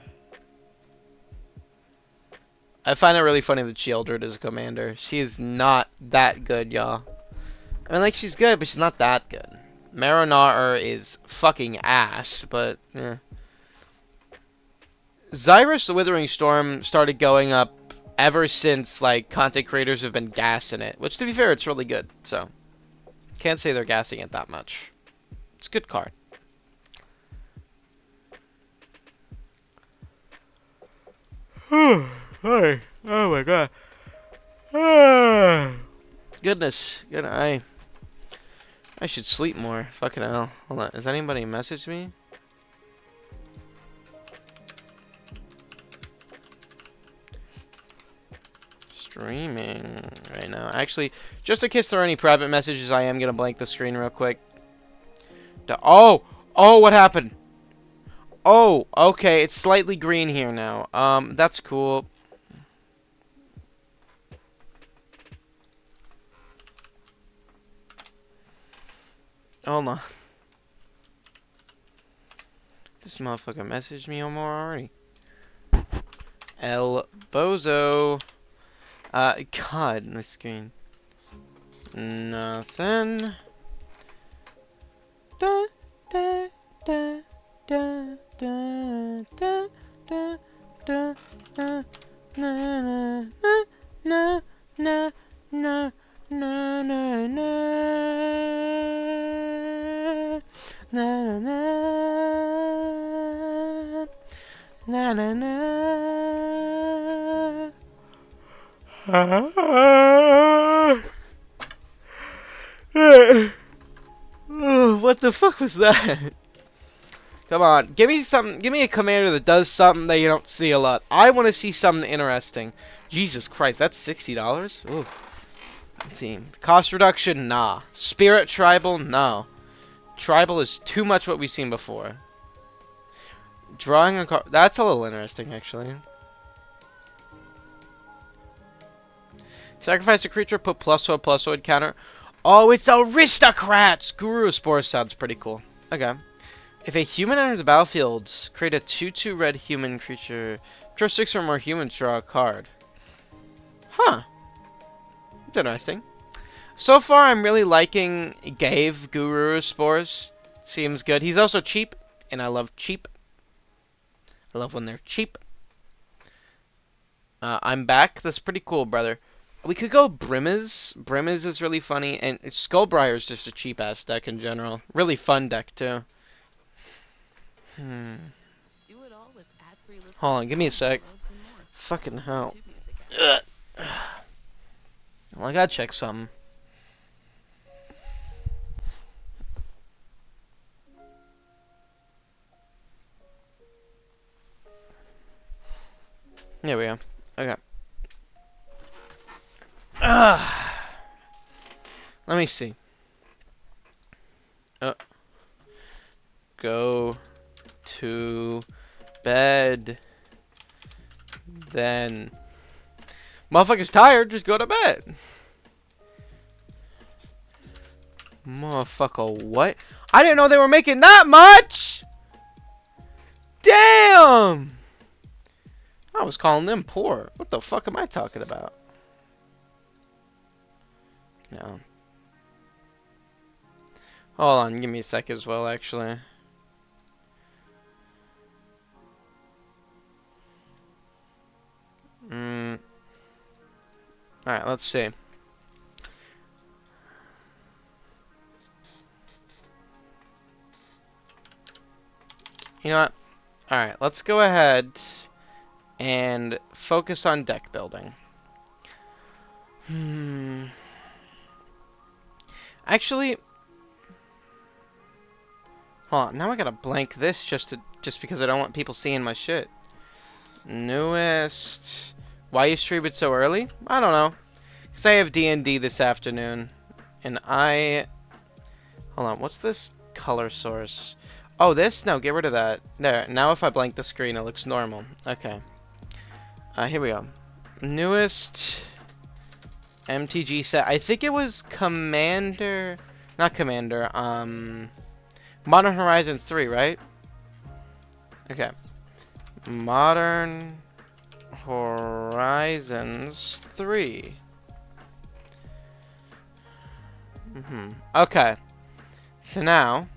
I find it really funny that Sheoldred is a commander. She is not that good, y'all. I mean, like, she's good, but she's not that good. Maronar is fucking ass, but, yeah. Zyrus the Withering Storm started going up ever since, like, content creators have been gassing it. Which, to be fair, it's really good, so. Can't say they're gassing it that much. It's a good card. Hi. Oh my god. Goodness. Good eye. I should sleep more. Fucking hell. Hold on. Has anybody messaged me? Streaming right now. Actually, just in case there are any private messages, I am gonna blank the screen real quick. Oh! Oh, what happened? Oh, okay. It's slightly green here now. That's cool. Hold on. This motherfucker messaged me on more already. El Bozo. God, my screen. Nothing. Da, da, da, da, da, da, da, da, da, na, na, na, na, na, na, na, na, na, na, na, na. What the fuck was that? Come on, give me something. Give me a commander that does something that you don't see a lot. I want to see something interesting. Jesus Christ, that's $60. Ooh. Team cost reduction, nah. Spirit tribal, no. Tribal is too much what we've seen before. Drawing a card, that's a little interesting actually. Sacrifice a creature, put +1/+1 counter. Oh, it's aristocrats! Guru Spore sounds pretty cool. Okay. If a human enters the battlefield, create a 2/2 red human creature. Draw 6 or more humans, draw a card. Huh. That's interesting. So far, I'm really liking Gave Guru Spores. Seems good. He's also cheap, and I love cheap. I love when they're cheap. I'm back. That's pretty cool, brother. We could go Brimaz. Brimaz is really funny, and Skullbriar is just a cheap-ass deck in general. Really fun deck, too. Hold on, give me a sec. Fucking hell. Well, I gotta check something. There we go. Okay. Let me see. Go to bed. Then. Motherfucker's tired, just go to bed. Motherfucker, what? I didn't know they were making that much! Damn! I was calling them poor. What the fuck am I talking about? No. Hold on, give me a sec as well, actually. Alright, let's see. You know what? Alright, let's go ahead and focus on deck building. Actually, hold on. Now I gotta blank this just because I don't want people seeing my shit. Newest. Why you stream it so early? I don't know. Cause I have D&D this afternoon, and hold on. What's this color source? Oh, this? No, get rid of that. There. Now if I blank the screen, it looks normal. Okay. Here we go. Newest MTG set. I think it was Commander. Not Commander. Modern Horizon 3, right? Okay. Modern Horizons 3. Okay. So now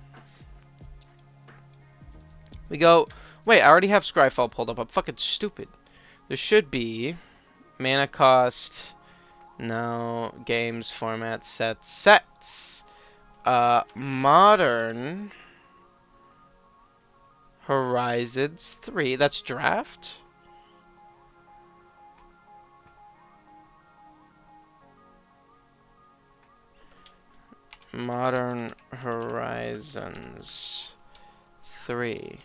we go. Wait, I already have Scryfall pulled up. I'm fucking stupid. There should be mana cost. No, games, format, sets. Modern Horizons 3. That's draft? Modern Horizons 3.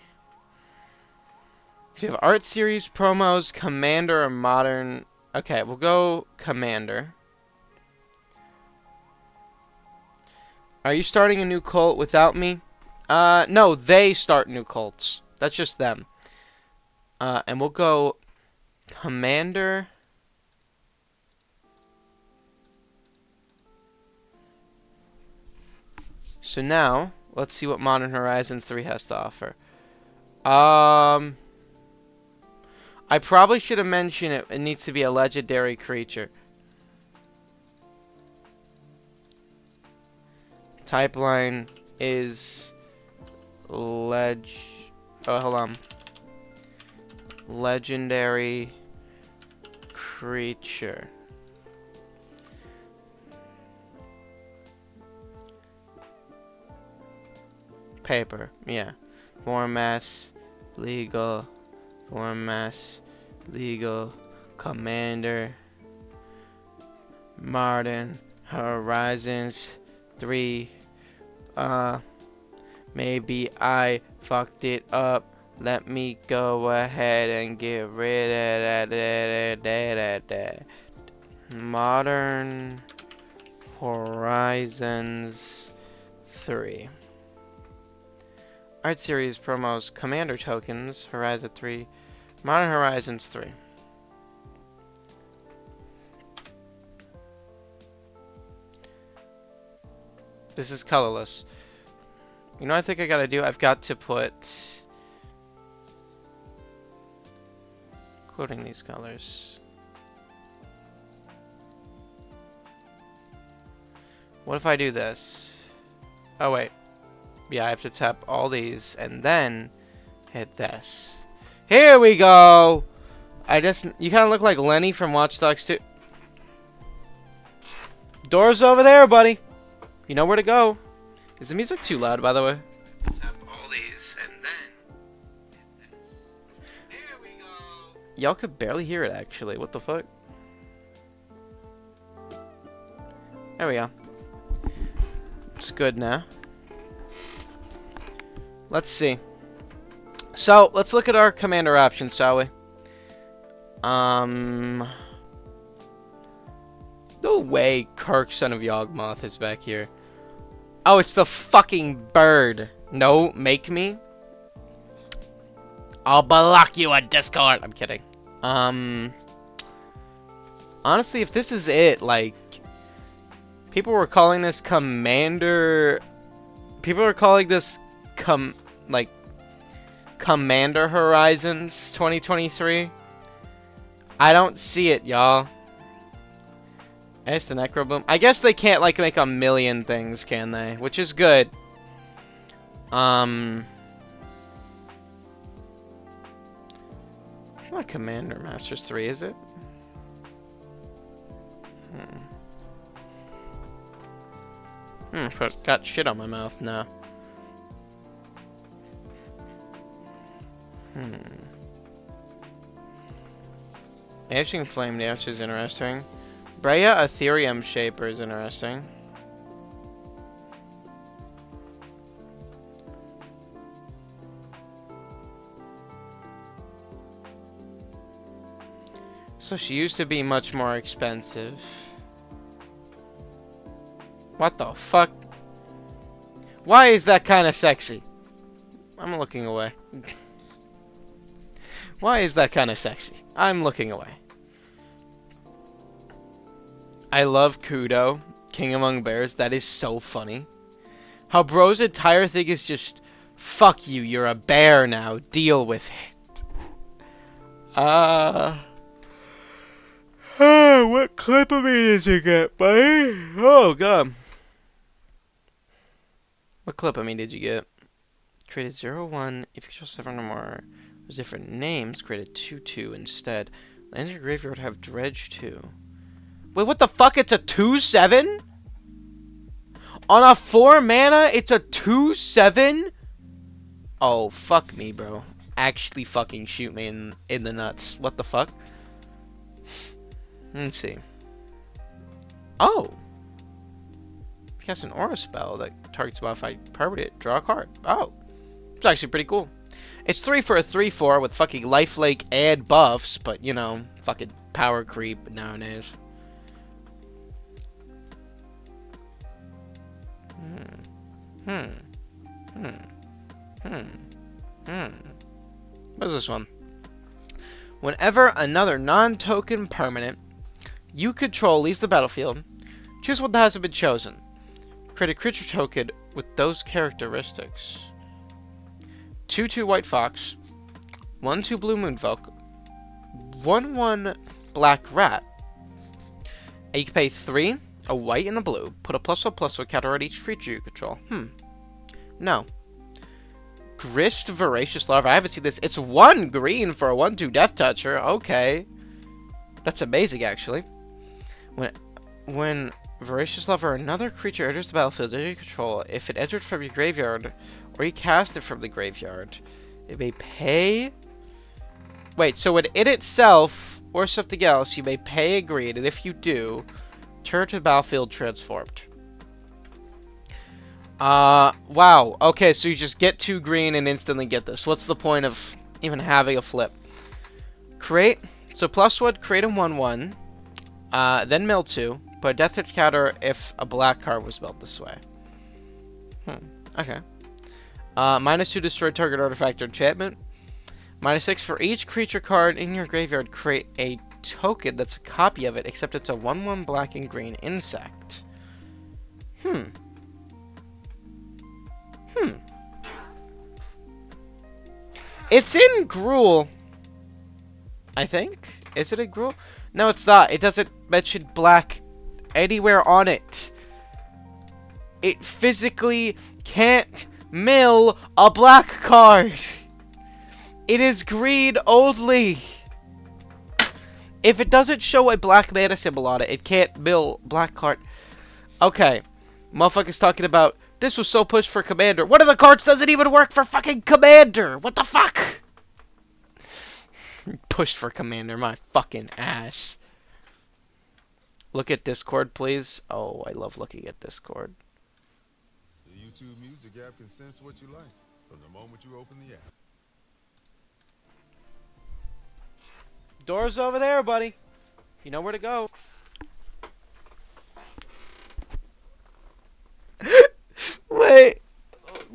So you have art series, promos, Commander, or Modern. Okay, we'll go Commander. Are you starting a new cult without me? No, they start new cults. That's just them. And we'll go Commander. So now, let's see what Modern Horizons 3 has to offer. I probably should have mentioned it. It needs to be a legendary creature. Type line is oh, hold on. Legendary creature. Paper, yeah. Format, legal. Format, legal. Commander. Modern Horizons 3. Maybe I fucked it up. Let me go ahead and get rid of that. Modern Horizons 3. Art series promos, Commander tokens, Horizon 3, Modern Horizons 3. This is colorless. You know what I think I gotta do? I've got to put quoting these colors. What if I do this? Oh wait. Yeah, I have to tap all these and then hit this. Here we go! You kinda look like Lenny from Watch Dogs 2. Door's over there, buddy. You know where to go. Is the music too loud, by the way? Tap all these and then hit this. Here we go. Y'all could barely hear it, actually. What the fuck? There we go. It's good now. Let's see. So, let's look at our commander options, shall we? Ooh, No way Kirk, son of Yawgmoth, is back here. Oh, it's the fucking bird. No, make me. I'll block you on Discord. I'm kidding. Honestly, if this is it, like, people were calling this Commander. People are calling this Commander Horizons 2023. I don't see it, y'all. It's the Necroboom. I guess they can't like make a million things, can they? Which is good. Not Commander Masters 3, is it? Got shit on my mouth now. Ancient Flame Dance is interesting. Brea Ethereum Shaper is interesting. So she used to be much more expensive. What the fuck? Why is that kind of sexy? I'm looking away. Why is that kind of sexy? I'm looking away. I love Kudo, King Among Bears. That is so funny. How bro's entire thing is just, fuck you, you're a bear now. Deal with it. What clip of me did you get, buddy? Oh, God. What clip of me did you get? Created 0-1, if you control 7 or more. With different names, created 2-2 instead. Lands in your graveyard have Dredge 2. Wait, what the fuck? It's a 2-7? On a 4 mana, it's a 2-7? Oh, fuck me, bro. Actually fucking shoot me in the nuts. What the fuck? Let's see. Oh. Cast an aura spell that targets modified permanent. Draw a card. Oh. It's actually pretty cool. It's 3 for a 3/4 with fucking lifelink and buffs, but you know, fucking power creep nowadays. What is this one? Whenever another non-token permanent you control leaves the battlefield, choose one that hasn't been chosen. Create a creature token with those characteristics. 2/2 White Fox, 1/2 Blue Moonfolk, 1/1 Black Rat. And you can pay 3, a white and a blue. Put a +1/+1 counter on each creature you control. No. Grist Voracious Larva. I haven't seen this. It's 1 green for a 1/2 Death Toucher. Okay. That's amazing, actually. When Voracious Larva or another creature enters the battlefield under your control, if it entered from your graveyard, or you cast it from the graveyard, it may pay... Wait, so when it itself, or something else, you may pay a green, and if you do, turn to the battlefield transformed. Wow. Okay, so you just get 2 green and instantly get this. What's the point of even having a flip? Create... So +1, create a 1/1, then mill 2, put a death touch counter if a black card was milled this way. Okay. -2, destroy target artifact or enchantment. -6, for each creature card in your graveyard, create a token that's a copy of it, except it's a 1/1 black and green insect. It's in Gruul, I think. Is it in Gruul? No, it's not. It doesn't mention black anywhere on it. It physically can't mill a black card. It is green only. If it doesn't show a black mana symbol on it, it can't mill black card. Okay. Motherfucker's talking about, this was so pushed for Commander. One of the cards doesn't even work for fucking Commander. What the fuck? Pushed for Commander, my fucking ass. Look at Discord, please. Oh, I love looking at Discord. The YouTube Music app can sense what you like from the moment you open the app. Door's over there, buddy. You know where to go.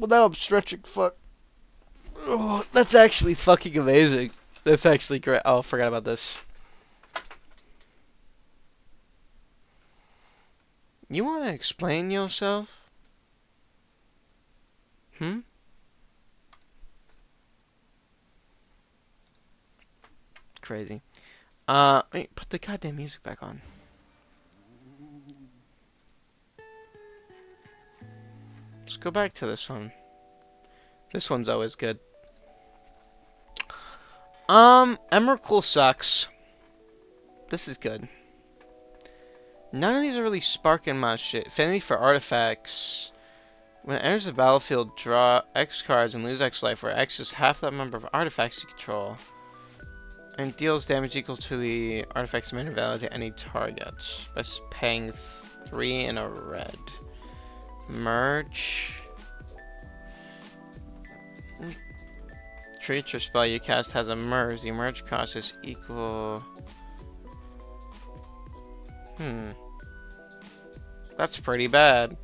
Well, now I'm stretching. Fuck. Oh, that's actually fucking amazing. That's actually great. Oh, forgot about this. You want to explain yourself? Hmm? Crazy. Wait, put the goddamn music back on. Let's go back to this one. This one's always good. Emrakul sucks. This is good. None of these are really sparking my shit. Affinity for artifacts. When it enters the battlefield, draw X cards and lose X life, where X is half the number of artifacts you control. And deals damage equal to the artifact's main value to any target. By paying 3 in a red. Merge. Creature spell you cast has a merge. The merge cost is equal. That's pretty bad.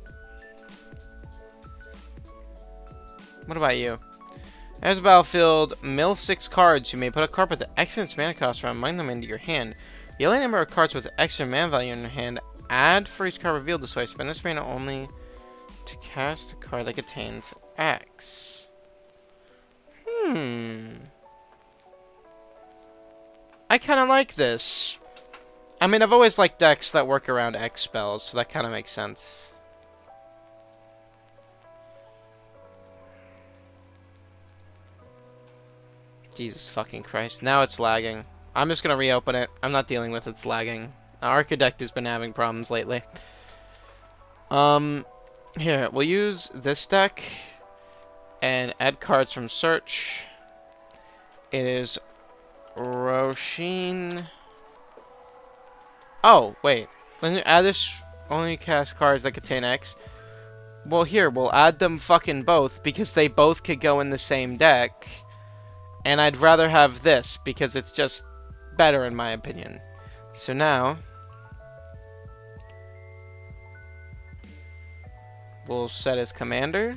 What about you? As a battlefield, mill 6 cards. You may put a card with the X in its mana cost around, mine them into your hand. The only number of cards with extra mana value in your hand, add for each card revealed this way. Spend this mana only to cast a card that contains X. I kind of like this. I mean, I've always liked decks that work around X spells, so that kind of makes sense. Jesus fucking Christ. Now it's lagging. I'm just gonna reopen it. I'm not dealing with it's lagging. Architect has been having problems lately. Here, we'll use this deck and add cards from search. It is Roshin. Oh, wait. When you add this, only cast cards that contain X. Well, here, we'll add them fucking both because they both could go in the same deck. And I'd rather have this because it's just better in my opinion. So now, we'll set as commander.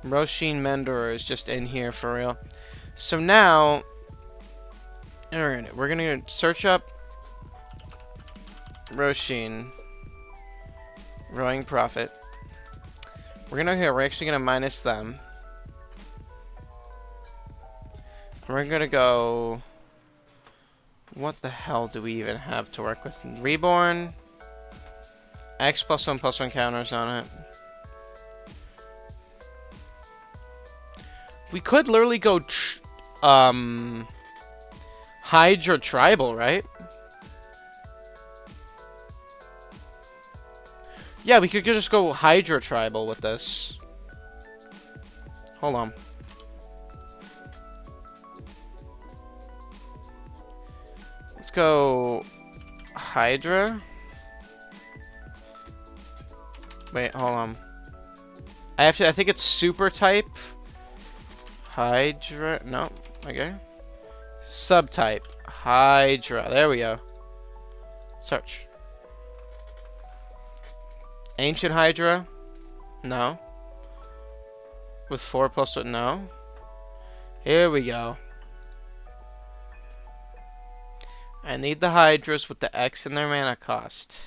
Roshin Mendor is just in here for real. So now, alright, we're gonna search up Roshin. Rowing Prophet. We're actually gonna minus them. We're gonna go. What the hell do we even have to work with? Reborn. X +1/+1 counters on it. We could literally go Hydra Tribal, right? Yeah, we could just go Hydra Tribal with this. Hold on. Let's go Hydra. Wait, hold on. I think it's super type. Hydra. No. Okay. Subtype. Hydra. There we go. Search. Ancient Hydra? No. With 4+1? No. Here we go. I need the Hydras with the X in their mana cost.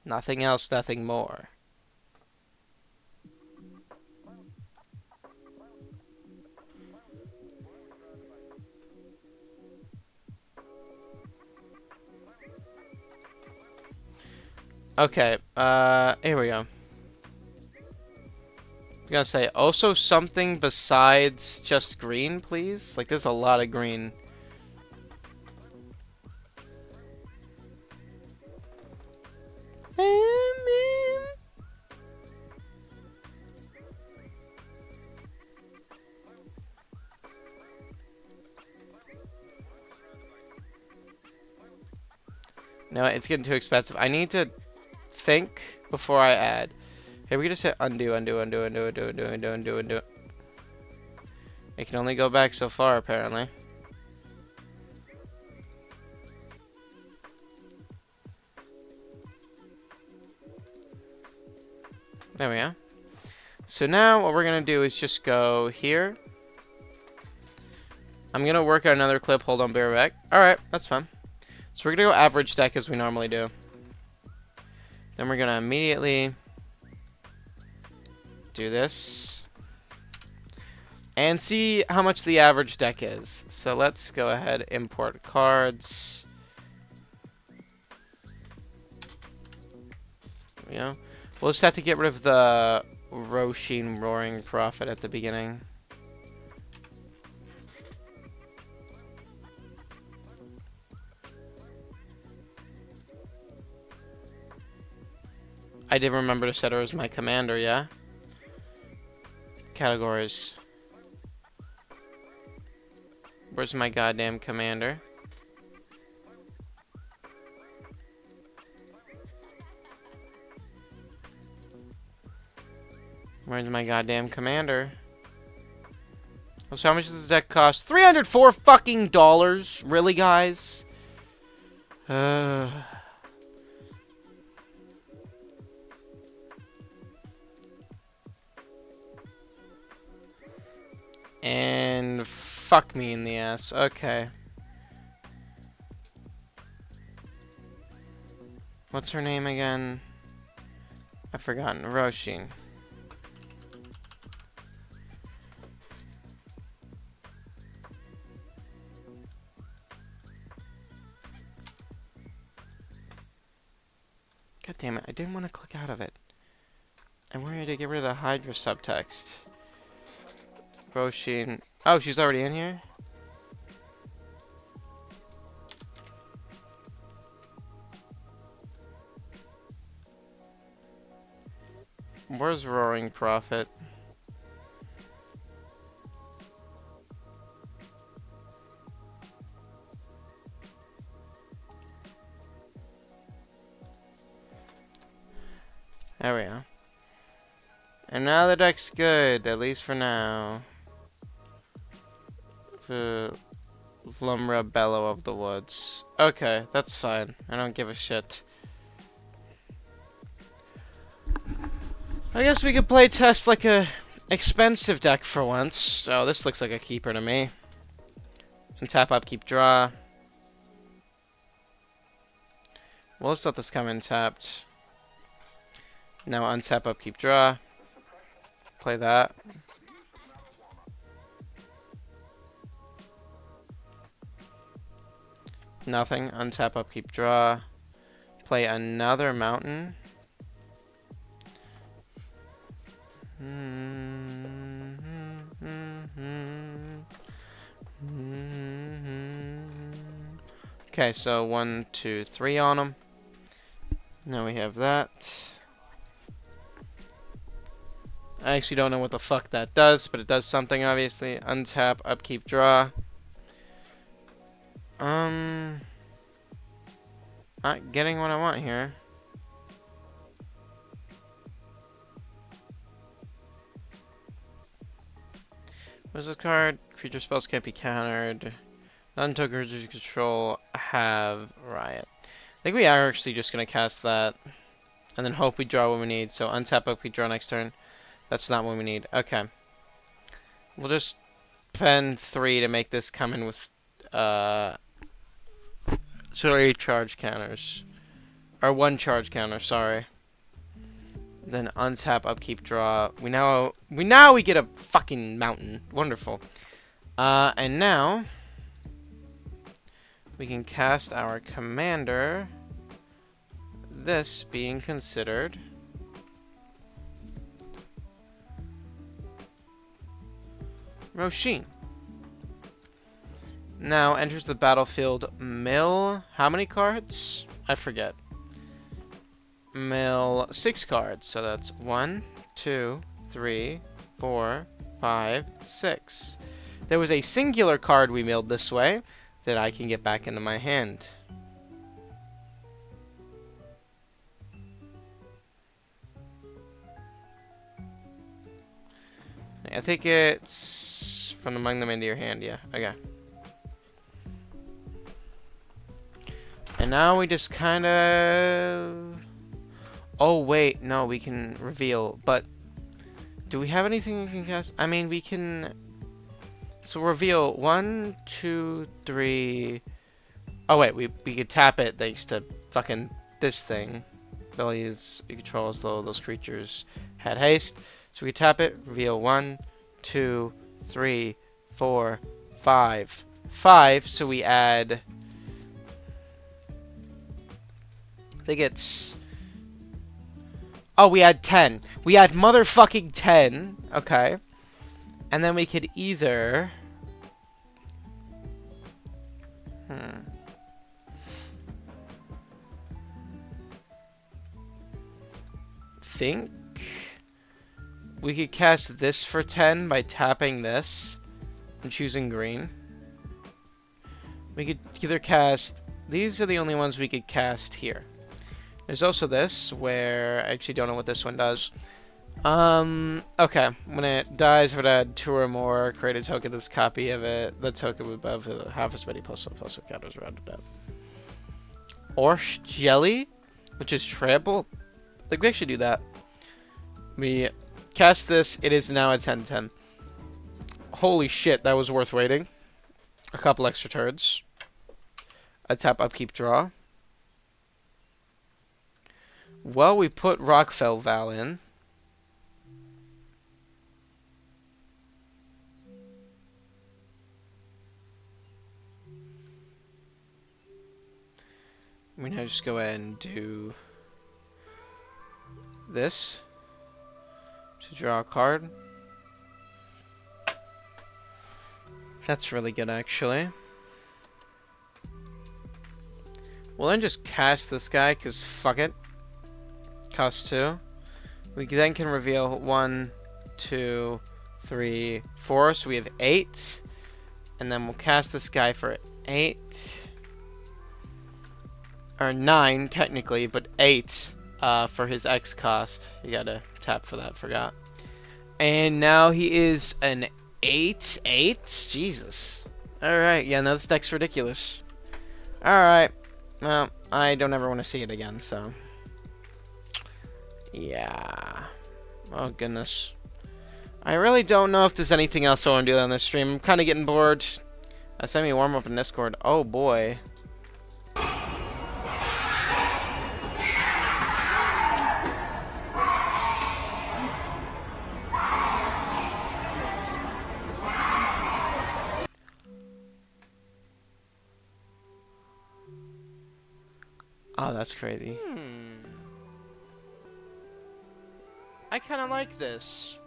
Nothing else, nothing more. Okay, here we go. I'm gonna say also something besides just green, please. Like, there's a lot of green. No, it's getting too expensive. I need to think before I add. Here, we can just hit undo, undo, undo, undo, undo, undo, undo, undo, undo. It can only go back so far, apparently. There we are. So now what we're going to do is just go here. I'm going to work on another clip. Hold on, bear back. Alright, that's fine. So we're going to go average deck as we normally do. Then we're going to immediately do this. And see how much the average deck is. So let's go ahead, import cards. You know, we'll just have to get rid of the Roshin Roaring Prophet at the beginning. I did remember to set her as my commander, yeah? Categories. Where's my goddamn commander? Where's my goddamn commander? So how much does this deck cost? $304 fucking dollars? Really, guys? And fuck me in the ass. Okay. What's her name again? I've forgotten. Roshin. God damn it, I didn't want to click out of it. I wanted to get rid of the Hydra subtext. Roshin. Oh, she's already in here? Where's Roaring Prophet? There we go. And now the deck's good, at least for now. The Lumra Bellow of the Woods. Okay, that's fine. I don't give a shit. I guess we could play test like a expensive deck for once. Oh, this looks like a keeper to me. And tap up, keep draw. Well, let's let this come in tapped. Now untap, upkeep, draw. Play that. Nothing. Untap, upkeep, draw. Play another mountain. Okay, so 1, 2, 3 on them. Now we have that. I actually don't know what the fuck that does, but it does something, obviously. Untap, upkeep, draw. Not getting what I want here. What's this card? Creature spells can't be countered. Non-token control have Riot. I think we are actually just gonna cast that. And then hope we draw what we need. So untap, upkeep, draw next turn. That's not what we need. Okay. We'll just spend 3 to make this come in with 3 charge counters. Or 1 charge counter, sorry. Then untap, upkeep, draw. We get a fucking mountain. Wonderful. And now we can cast our commander. This being considered Roshin. Now enters the battlefield mill. How many cards? I forget. Mill 6 cards. So that's 1, 2, 3, 4, 5, 6. There was a singular card we milled this way that I can get back into my hand. I think it's from among them into your hand, yeah. Okay. And now we just kind of... Oh, wait. No, we can reveal. But Do we have anything we can cast? I mean, we can... So reveal 1, 2, 3... Oh wait, we could tap it thanks to fucking this thing. Abilities you control as though those creatures had haste. So we tap it, reveal 1, 2, 3, 4, 5. 5, so we add... I think it's... Oh, we add 10. We add motherfucking 10. Okay. And then we could either... think we could cast this for 10 by tapping this and choosing green. We could either cast... These are the only ones we could cast here. There's also this, where I actually don't know what this one does. Okay. When it dies, if it had 2 or more, create a token that's a copy of it. The token would have half as many plus counters rounded up. Orsh Jelly, which is trample. I think we actually do that. We cast this. It is now a 10/10. Holy shit, that was worth waiting. A couple extra turns. A tap, upkeep, draw. Well, we put Rockfell Val in. We now just go ahead and do this to draw a card. That's really good, actually. We'll then just cast this guy, because fuck it. Cost 2. We then can reveal 1, 2, 3, 4. So we have 8. And then we'll cast this guy for 8. Or 9, technically, but 8 for his X cost. You gotta tap for that, forgot. And now he is an 8/8? Jesus. Alright, yeah, no, this deck's ridiculous. Alright. Well, I don't ever want to see it again, so... Yeah. Oh, goodness. I really don't know if there's anything else I want to do on this stream. I'm kind of getting bored. Send me a warm-up in Discord. Oh, boy. Oh, that's crazy. I kind of like this.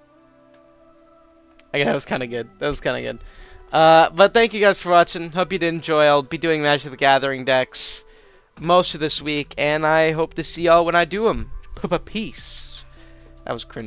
Okay, that was kind of good. That was kind of good. But thank you guys for watching. Hope you did enjoy. I'll be doing Magic the Gathering decks most of this week, and I hope to see y'all when I do them. Peace. That was cringy.